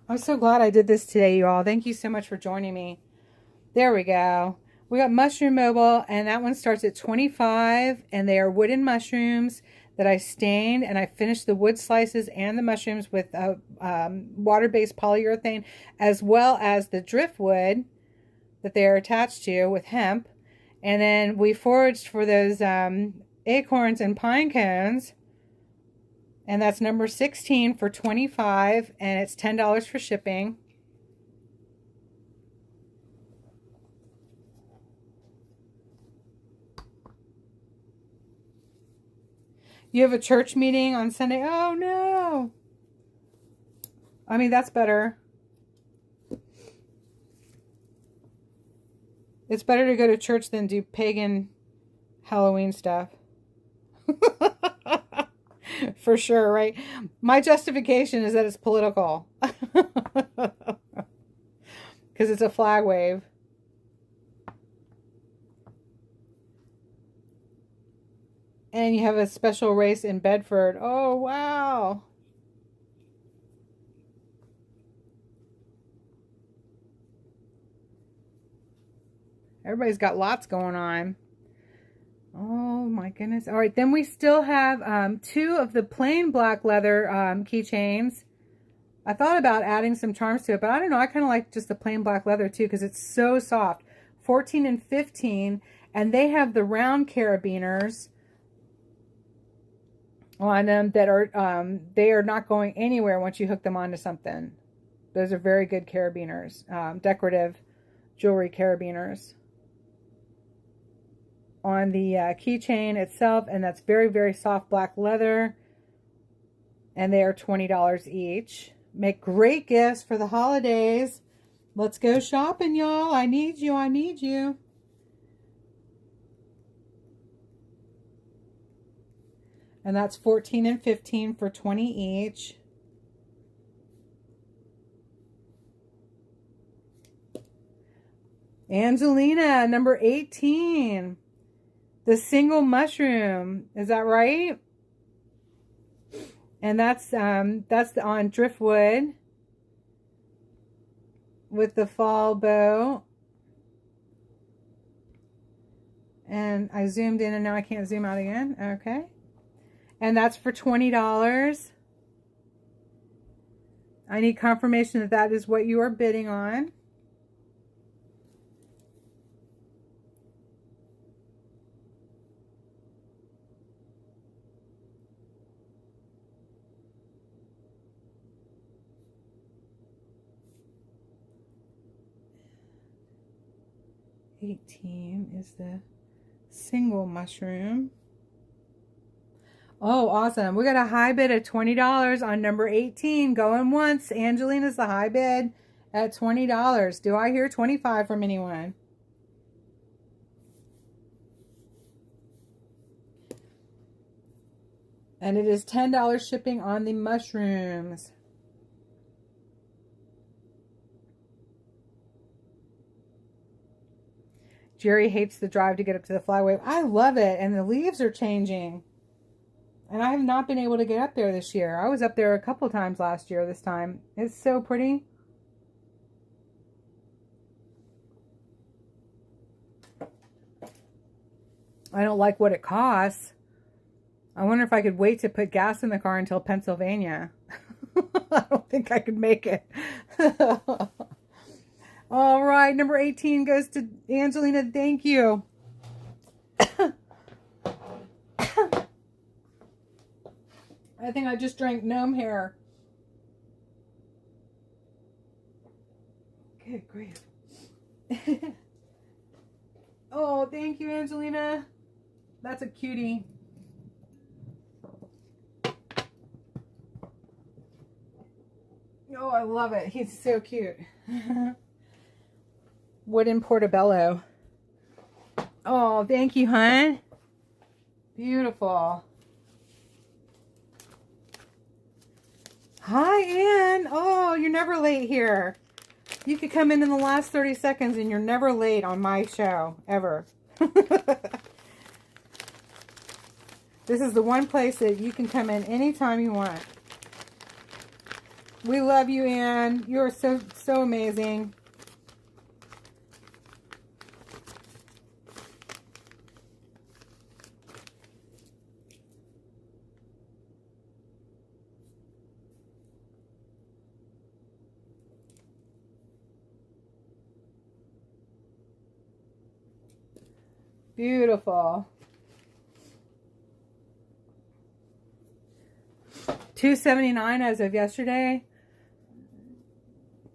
I'm so glad I did this today, you all. Thank you so much for joining me. There we go. We got mushroom mobile, and that one starts at $25, and they are wooden mushrooms that I stained, and I finished the wood slices and the mushrooms with water-based polyurethane, as well as the driftwood that they are attached to with hemp. And then we foraged for those acorns and pine cones. And that's number 16 for $25, and it's $10 for shipping. You have a church meeting on Sunday? Oh no. I mean, that's better. It's better to go to church than do pagan Halloween stuff. For sure, right? My justification is that it's political. Because it's a flag wave. And you have a special race in Bedford. Oh, wow. Everybody's got lots going on. Oh my goodness. All right, then we still have 2 of the plain black leather keychains. I thought about adding some charms to it, but I don't know. I kind of like just the plain black leather too because it's so soft. 14 and 15, and they have the round carabiners on them that are they are not going anywhere once you hook them onto something. Those are very good carabiners, decorative jewelry carabiners on the keychain itself, and that's very, very soft black leather, and they are $20 each. Make great gifts for the holidays. Let's go shopping, y'all. I need you. I need you. And that's 14 and 15 for $20 each. Angelina, number 18. The single mushroom. Is that right? And that's on driftwood with the fall bow. And I zoomed in and now I can't zoom out again. Okay. And that's for $20. I need confirmation that that is what you are bidding on. $18 is the single mushroom. Oh, awesome. We got a high bid of $20 on number 18. Going once. Angelina's the high bid at $20. Do I hear 25 from anyone? And it is $10 shipping on the mushrooms. Jerry hates the drive to get up to the flyway. I love it. And the leaves are changing. And I have not been able to get up there this year. I was up there a couple times last year this time. It's so pretty. I don't like what it costs. I wonder if I could wait to put gas in the car until Pennsylvania. I don't think I could make it. All right, number 18 goes to Angelina. Thank you. I think I just drank gnome hair. Good grief. Oh, thank you, Angelina. That's a cutie. Oh, I love it. He's so cute. Wooden portobello. Oh, thank you, hon. Beautiful. Hi, Ann. Oh, you're never late here. You could come in the last 30 seconds and you're never late on my show, ever. This is the one place that you can come in anytime you want. We love you, Ann. You're so amazing. Beautiful. $279 as of yesterday.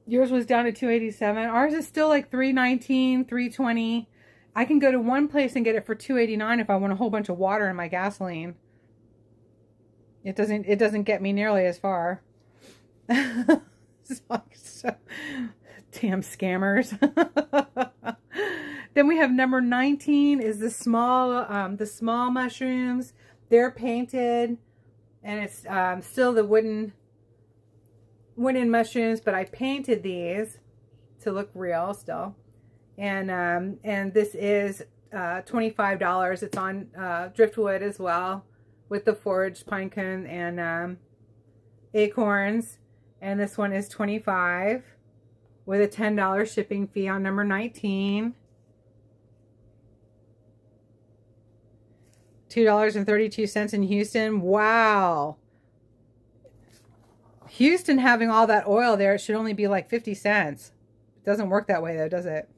Yours was down to $287. Ours is still like $319, $320. I can go to one place and get it for $289 if I want a whole bunch of water in my gasoline. It doesn't get me nearly as far. So, damn scammers. Then we have number 19 is the small mushrooms. They're painted, and it's still the wooden mushrooms, but I painted these to look real still. And this is $25. It's on driftwood as well, with the foraged pine cone and acorns. And this one is $25 with a $10 shipping fee on number 19. $2.32 in Houston. Wow. Houston having all that oil there, it should only be like 50 cents. It doesn't work that way though, does it?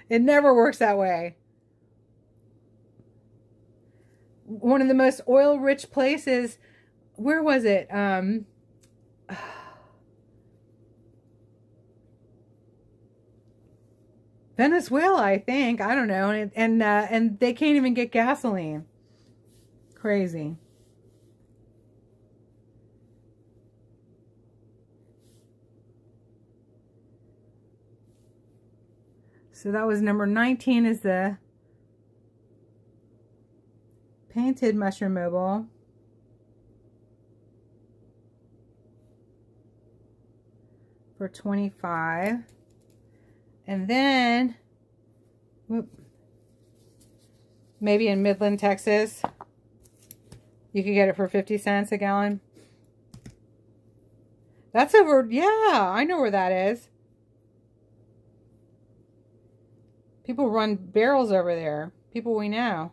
It never works that way. One of the most oil-rich places, where was it? Venezuela, I think. I don't know. And they can't even get gasoline. Crazy. So that was number 19 is the painted mushroom mobile. For $25. And then, maybe in Midland, Texas, you could get it for 50 cents a gallon. That's over, yeah, I know where that is. People run barrels over there. People we know.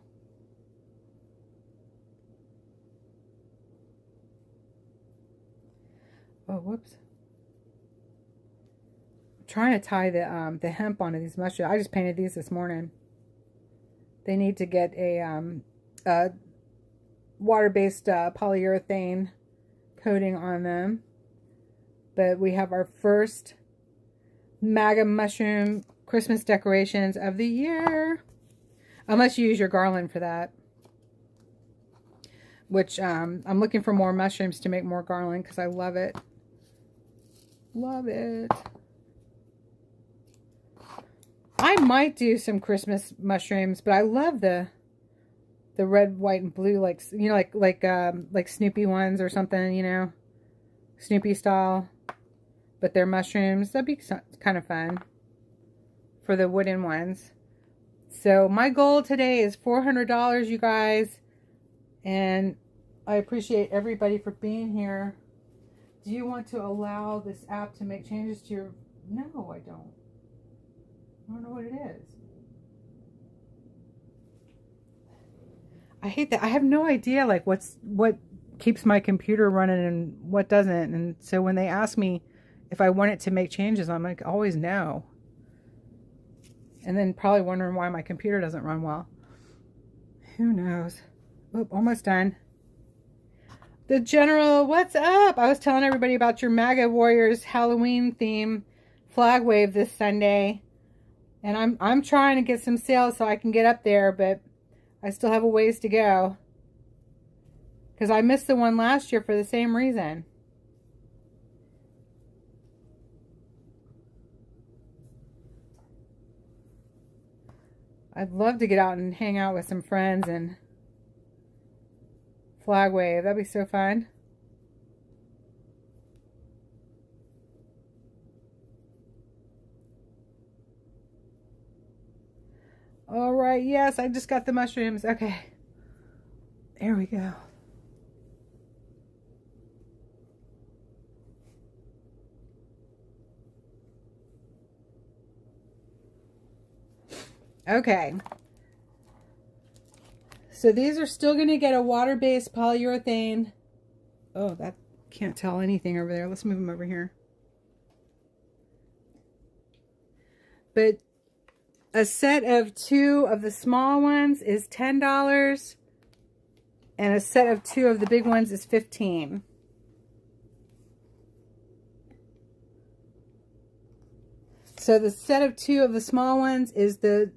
Oh, whoops. Trying to tie the hemp onto these mushrooms. I just painted these this morning. They need to get a water-based polyurethane coating on them. But we have our first MAGA mushroom Christmas decorations of the year. Unless you use your garland for that. Which I'm looking for more mushrooms to make more garland because I love it. Love it. I might do some Christmas mushrooms, but I love the the red, white, and blue, like, you know, like Snoopy ones or something, you know, Snoopy style, but they're mushrooms. That'd be kind of fun for the wooden ones. So my goal today is $400, you guys, and I appreciate everybody for being here. Do you want to allow this app to make changes to your... No, I don't. I don't know what it is. I hate that. I have no idea, like, what keeps my computer running and what doesn't. And so when they ask me if I want it to make changes, I'm like, always no. And then probably wondering why my computer doesn't run well. Who knows? Oh, almost done. The General, what's up? I was telling everybody about your MAGA Warriors Halloween theme flag wave this Sunday. And I'm trying to get some sales so I can get up there, but I still have a ways to go. Because I missed the one last year for the same reason. I'd love to get out and hang out with some friends and flag wave. That'd be so fun. All right, yes, I just got the mushrooms. Okay. There we go. Okay. So these are still going to get a water-based polyurethane. Oh, that can't tell anything over there. Let's move them over here. But a set of 2 of the small ones is $10. And a set of 2 of the big ones is $15. So the set of 2 of the small ones is the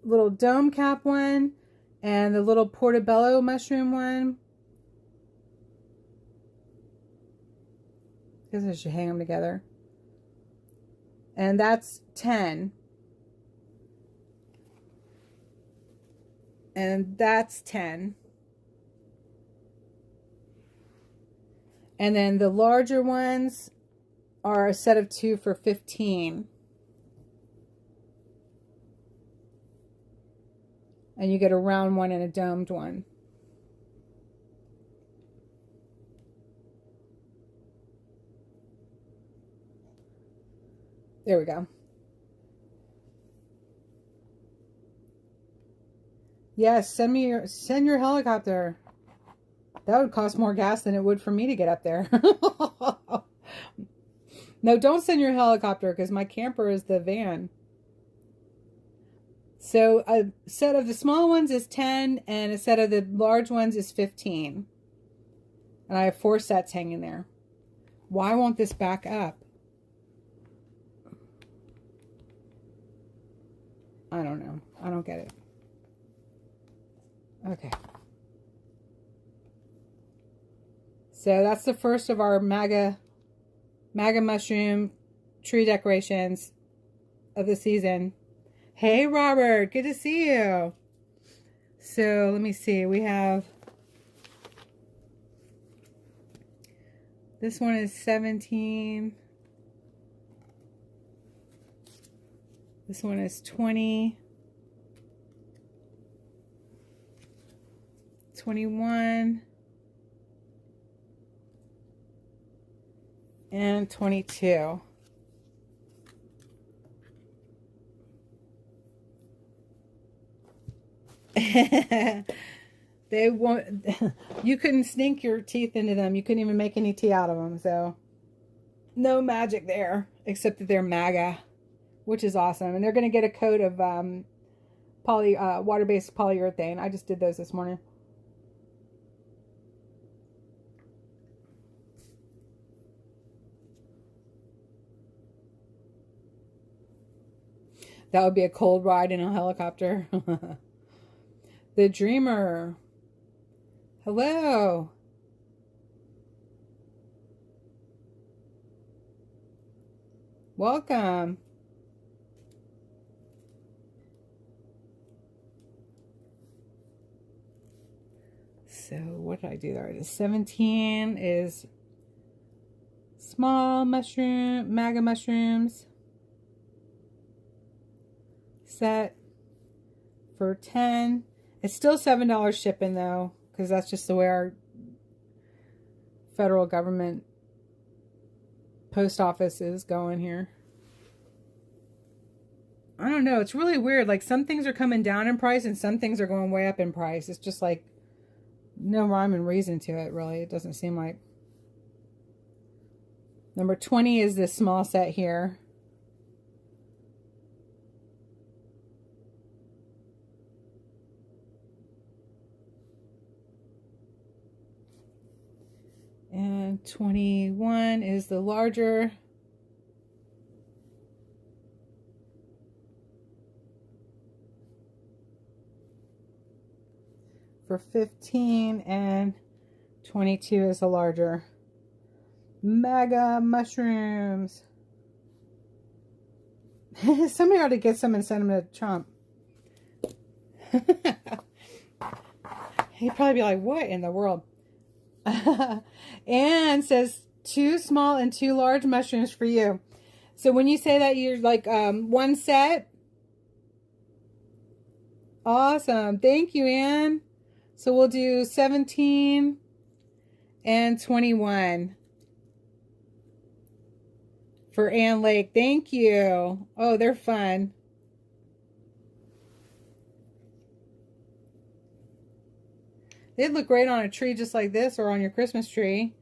little dome cap one and the little portobello mushroom one. I guess I should hang them together. And that's 10. And that's 10. And then the larger ones are a set of 2 for 15. And you get a round one and a domed one. There we go. Yes, send your helicopter. That would cost more gas than it would for me to get up there. No, don't send your helicopter because my camper is the van. So a set of the small ones is 10 and a set of the large ones is 15. And I have 4 sets hanging there. Why won't this back up? I don't know. I don't get it. Okay. So that's the first of our MAGA mushroom tree decorations of the season. Hey, Robert, good to see you. So let me see. We have, this one is 17. This one is 20. 21. And 22. They won't. You couldn't sink your teeth into them. You couldn't even make any tea out of them. So no magic there, except that they're MAGA, which is awesome. And they're going to get a coat of water-based polyurethane. I just did those this morning. That would be a cold ride in a helicopter. The Dreamer. Hello. Welcome. So what did I do there? 17 is small mushroom, MAGA mushrooms set for 10. It's still $7 shipping though, because that's just the way our federal government post office is going here. I don't know. It's really weird. Like some things are coming down in price and some things are going way up in price. It's just like no rhyme and reason to it, really. It doesn't seem like. Number 20 is this small set here. And 21 is the larger. For 15, and 22 is the larger. MAGA mushrooms. Somebody ought to get some and send them to Trump. He'd probably be like, what in the world? And says 2 small and 2 large mushrooms for you. So when you say that, you're like one set. Awesome. Thank you, Anne. So we'll do 17 and 21 for Ann Lake. Thank you. Oh, they're fun. They'd look great on a tree just like this, or on your Christmas tree,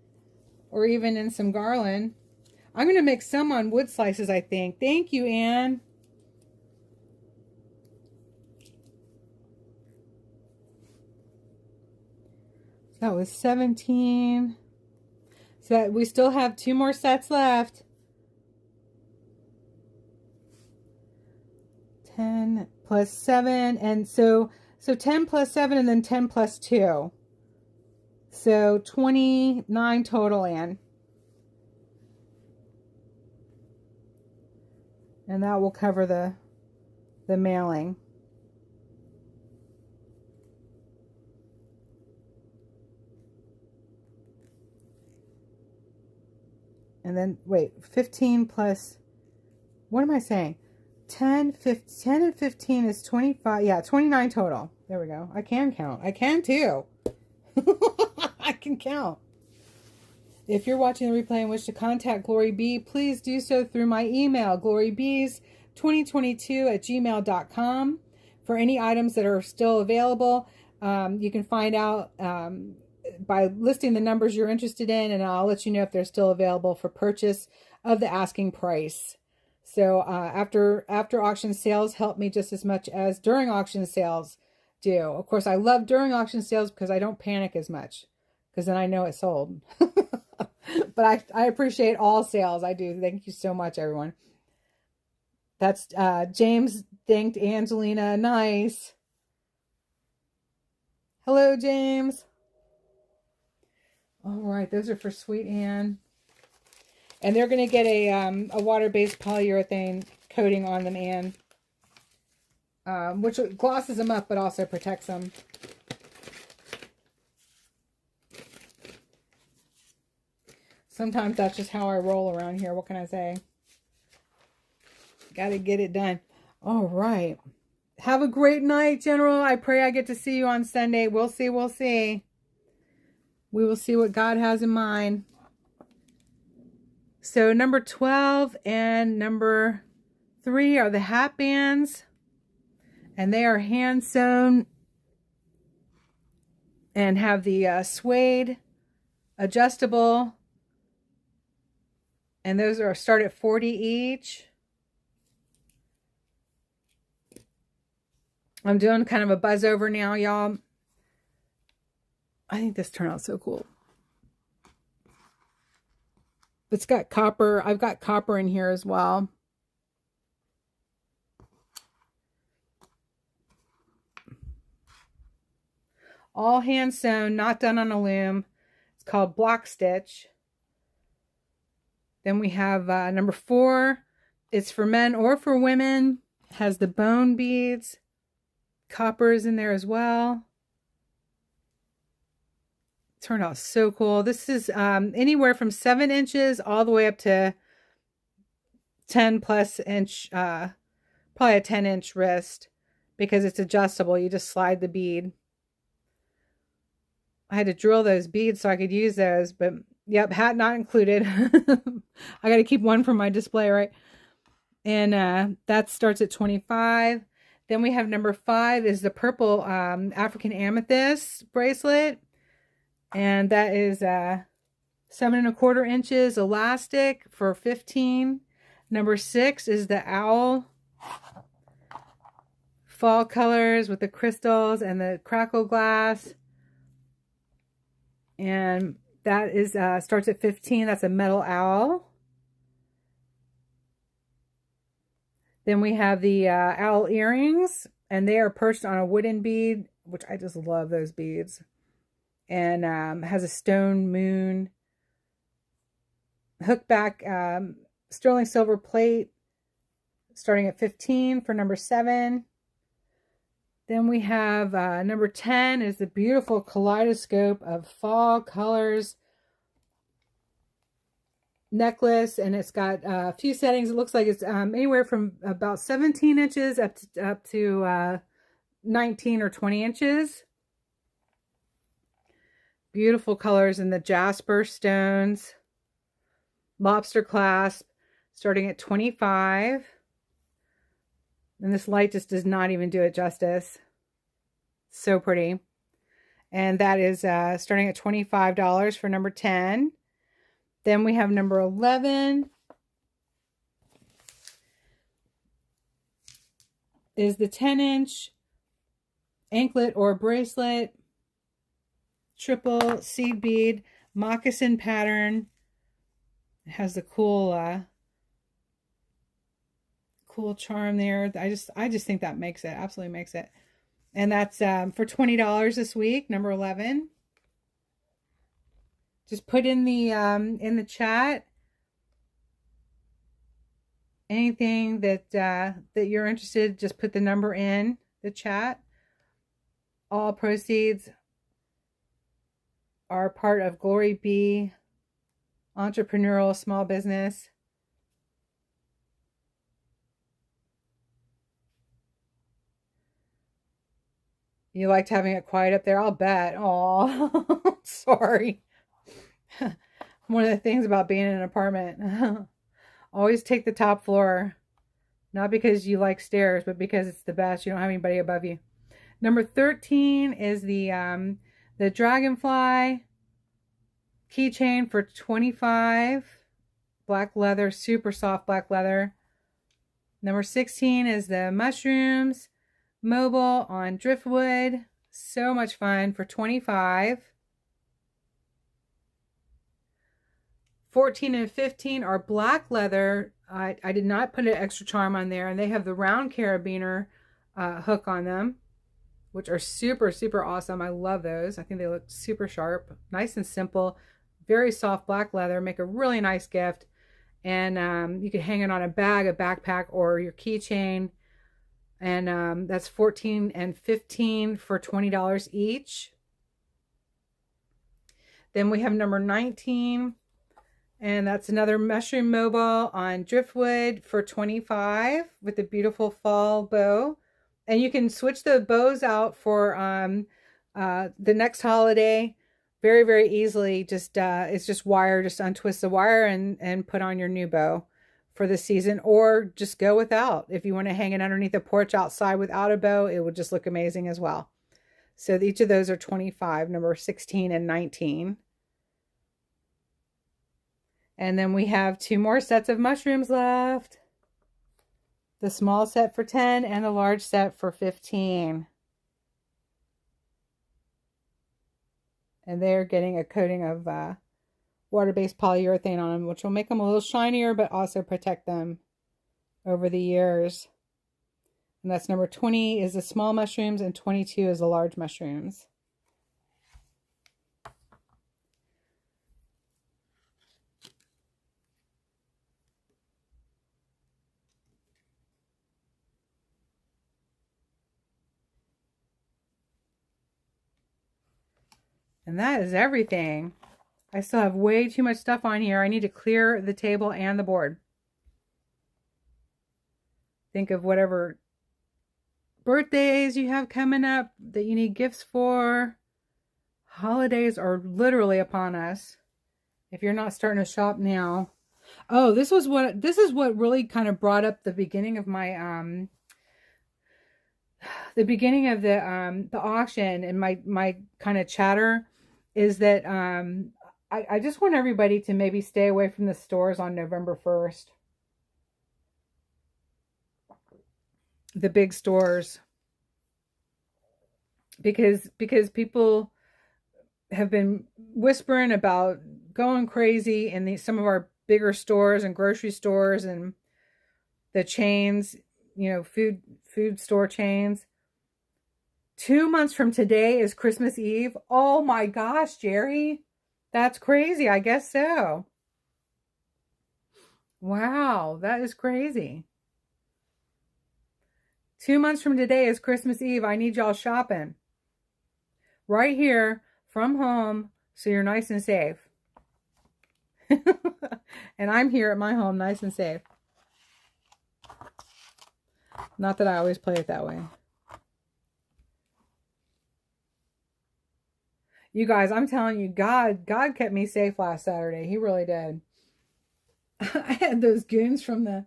or even in some garland. I'm going to make some on wood slices, I think. Thank you, Anne. That was 17. So that we still have 2 more sets left. 10 plus 7. And so 10 plus 7 and then 10 plus 2. So 29 total, Ann. And that will cover the mailing. And then, wait, 15 plus, what am I saying? 10 and 15 is 25. Yeah, 29 total. There we go. I can count. I can too. I can count. If you're watching the replay and wish to contact GloryBee, please do so through my email, glorybees2022@gmail.com. For any items that are still available, you can find out by listing the numbers you're interested in, and I'll let you know if they're still available for purchase of the asking price. So after auction sales help me just as much as during auction sales do. Of course, I love during auction sales because I don't panic as much, because then I know it's sold. But I appreciate all sales. I do. Thank you so much, everyone. That's James thanked Angelina. Nice. Hello, James. All right, those are for Sweet Ann. And they're going to get a water-based polyurethane coating on them, Ann. Which glosses them up, but also protects them. Sometimes that's just how I roll around here. What can I say? Got to get it done. All right. Have a great night, General. I pray I get to see you on Sunday. We'll see. We'll see. We will see what God has in mind. So number 12 and number 3 are the hat bands. And they are hand sewn and have the suede adjustable. And those are start at 40 each. I'm doing kind of a buzz over now, y'all. I think this turned out so cool. It's got copper. I've got copper in here as well. All hand sewn, not done on a loom. It's called block stitch. Then we have number 4. It's for men or for women. It has the bone beads. Copper is in there as well. Turned out so cool. This is anywhere from 7 inches all the way up to 10 plus inch, probably a 10-inch wrist, because it's adjustable. You just slide the bead. I had to drill those beads so I could use those, but yep, hat not included. I got to keep one for my display, right? And that starts at 25. Then we have number 5 is the purple African amethyst bracelet. And that is 7 1/4 inches elastic for 15. Number 6 is the owl fall colors with the crystals and the crackle glass. And that is starts at 15. That's a metal owl. Then we have the owl earrings, and they are perched on a wooden bead, which I just love those beads. And has a stone moon, hookback sterling silver plate, starting at 15 for number 7. Then we have number 10 is the beautiful kaleidoscope of fall colors necklace, and it's got a few settings. It looks like it's anywhere from about 17 inches up to 19 or 20 inches. Beautiful colors in the jasper stones. Lobster clasp starting at 25. And this light just does not even do it justice. So pretty. And that is starting at $25 for number 10. Then we have number 11 is the 10-inch anklet or bracelet, triple seed bead, moccasin pattern. It has the cool charm there. I just think that makes it, absolutely makes it. And that's for $20 this week, number 11. Just put in the chat anything that that you're interested. Just put the number in the chat. All proceeds are part of GloryBee Entrepreneurial Small Business. You liked having it quiet up there? I'll bet. Oh, sorry. One of the things about being in an apartment, always take the top floor. Not because you like stairs, but because it's the best. You don't have anybody above you. Number 13 is the dragonfly keychain for $25. Black leather, super soft black leather. Number 16 is the mushrooms mobile on driftwood. So much fun for $25. 14 and 15 are black leather. I did not put an extra charm on there, and they have the round carabiner hook on them, which are super, super awesome. I love those. I think they look super sharp. Nice and simple. Very soft black leather. Make a really nice gift. And you could hang it on a bag, a backpack, or your keychain. And that's 14 and 15 for $20 each. Then we have number 19. And that's another mushroom mobile on driftwood for $25 with a beautiful fall bow. And you can switch the bows out for the next holiday very, very easily. Just it's just wire. Just untwist the wire and put on your new bow for the season, or just go without. If you want to hang it underneath the porch outside without a bow, it would just look amazing as well. So each of those are $25, number 16 and 19. And then we have 2 more sets of mushrooms left. The small set for 10 and the large set for 15. And they're getting a coating of water-based polyurethane on them, which will make them a little shinier, but also protect them over the years. And that's number 20 is the small mushrooms, and 22 is the large mushrooms. And that is everything. I still have way too much stuff on here. I need to clear the table and the board. Think of whatever birthdays you have coming up that you need gifts for. Holidays are literally upon us. If you're not starting to shop now. Oh, this is what really kind of brought up the beginning of my the auction and my kind of chatter is that I just want everybody to maybe stay away from the stores on November 1st. The big stores. Because people have been whispering about going crazy in some of our bigger stores and grocery stores and the chains, food store chains. 2 months from today is Christmas Eve. Oh my gosh, Jerry. That's crazy. I guess so. Wow, that is crazy. 2 months from today is Christmas Eve. I need y'all shopping. Right here from home so you're nice and safe. And I'm here at my home nice and safe. Not that I always play it that way. You guys, I'm telling you, God kept me safe last Saturday. He really did. I had those goons from the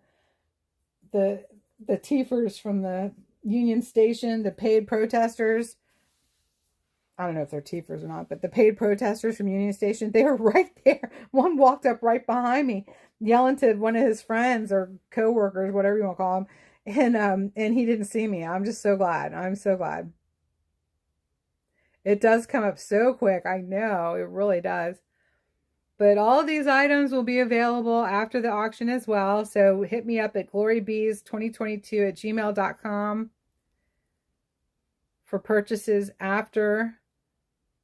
teefers from the Union Station, the paid protesters. I don't know if they're teefers or not, but the paid protesters from Union Station, they were right there. One walked up right behind me, yelling to one of his friends or co-workers, whatever you want to call him. And he didn't see me. I'm just so glad. I'm so glad. It does come up so quick. I know it really does. But all of these items will be available after the auction as well. So hit me up at GloryBees2022@gmail.com for purchases after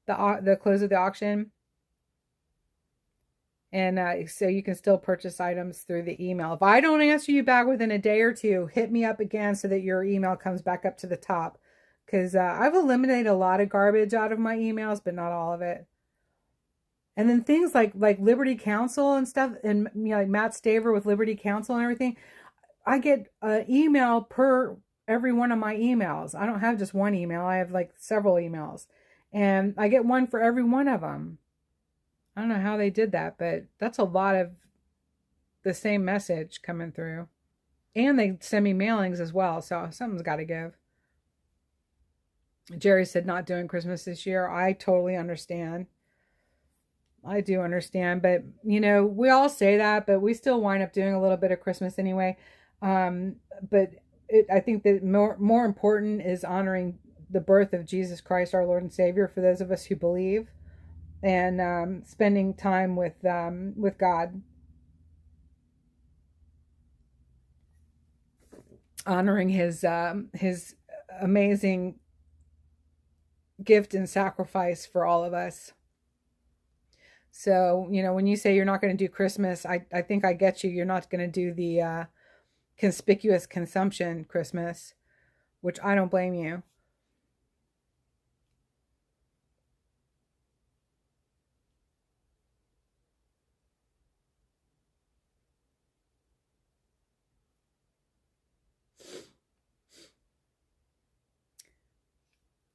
the close of the auction. And so you can still purchase items through the email. If I don't answer you back within a day or two, hit me up again so that your email comes back up to the top. Because I've eliminated a lot of garbage out of my emails, but not all of it. And then things like Liberty Counsel and stuff, and like Matt Staver with Liberty Counsel and everything, I get an email per every one of my emails. I don't have just one email. I have like several emails. And I get one for every one of them. I don't know how they did that, but that's a lot of the same message coming through. And they send me mailings as well, so something's got to give. Jerry said not doing Christmas this year. I totally understand. I do understand, but we all say that, but we still wind up doing a little bit of Christmas anyway. But I think that more important is honoring the birth of Jesus Christ, our Lord and Savior, for those of us who believe, and spending time with God, honoring His amazing gift and sacrifice for all of us. So, when you say you're not going to do Christmas, I think I get you. You're not going to do the conspicuous consumption Christmas, which I don't blame you.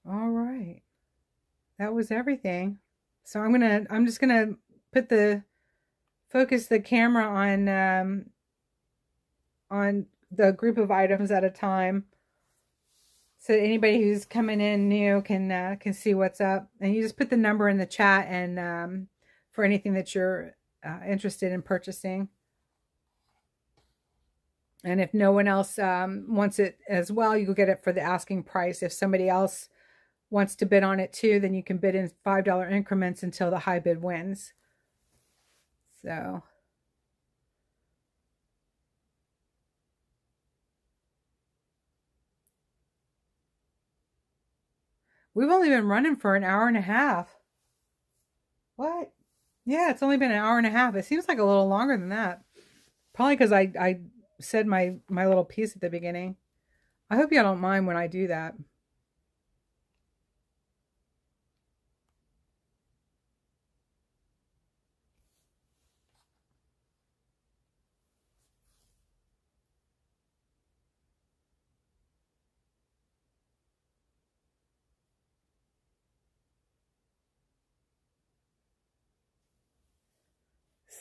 All right. That was everything. So I'm just gonna focus the camera on the group of items at a time, so that anybody who's coming in new can see what's up. And you just put the number in the chat and for anything that you're interested in purchasing. And if no one else wants it as well, you will get it for the asking price. If somebody else wants to bid on it too, then you can bid in $5 increments until the high bid wins. So we've only been running for an hour and a half. What? Yeah, it's only been an hour and a half. It seems like a little longer than that. Probably because I said my little piece at the beginning. I hope y'all don't mind when I do that.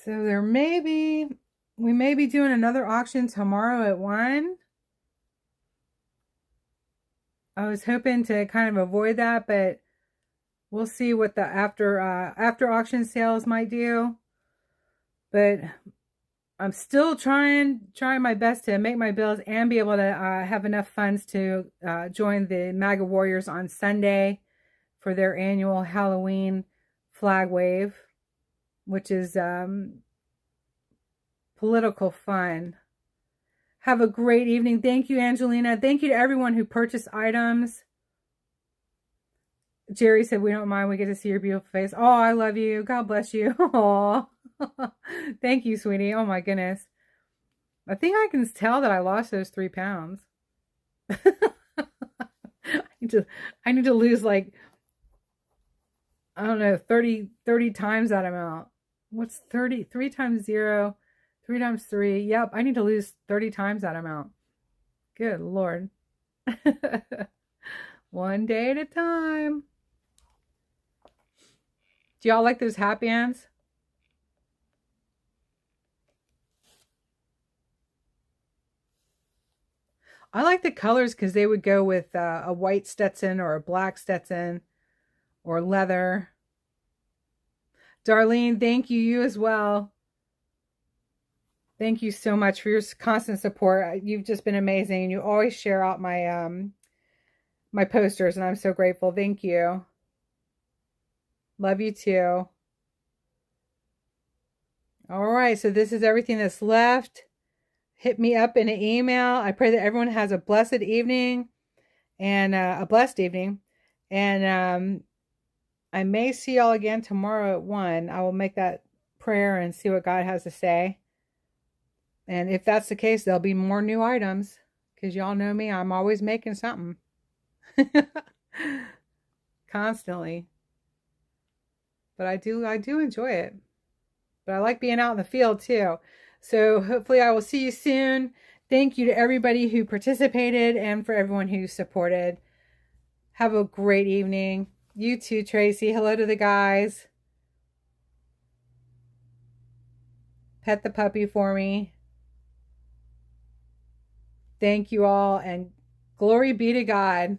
So we may be doing another auction tomorrow at 1. I was hoping to kind of avoid that, but we'll see what the after auction sales might do. But I'm still trying my best to make my bills and be able to have enough funds to join the MAGA Warriors on Sunday for their annual Halloween flag wave, which is political fun. Have a great evening. Thank you, Angelina. Thank you to everyone who purchased items. Jerry said, we don't mind. We get to see your beautiful face. Oh, I love you. God bless you. Oh, thank you, sweetie. Oh, my goodness. I think I can tell that I lost those 3 pounds. I need to lose like, I don't know, 30 times that amount. What's 30? 3 times 0. 3 times 3. Yep, I need to lose 30 times that amount. Good Lord. One day at a time. Do y'all like those hat bands? I like the colors because they would go with a white Stetson or a black Stetson or leather. Darlene, thank you. You as well. Thank you so much for your constant support. You've just been amazing. You always share out my my posters, and I'm so grateful. Thank you. Love you too. All right, so this is everything that's left. Hit me up in an email. I pray that everyone has a blessed evening and a blessed evening. And I may see y'all again tomorrow at 1. I will make that prayer and see what God has to say. And if that's the case, there'll be more new items because y'all know me. I'm always making something. Constantly. But I do enjoy it. But I like being out in the field too. So hopefully I will see you soon. Thank you to everybody who participated and for everyone who supported. Have a great evening. You too, Tracy. Hello to the guys. Pet the puppy for me. Thank you all, and glory be to God.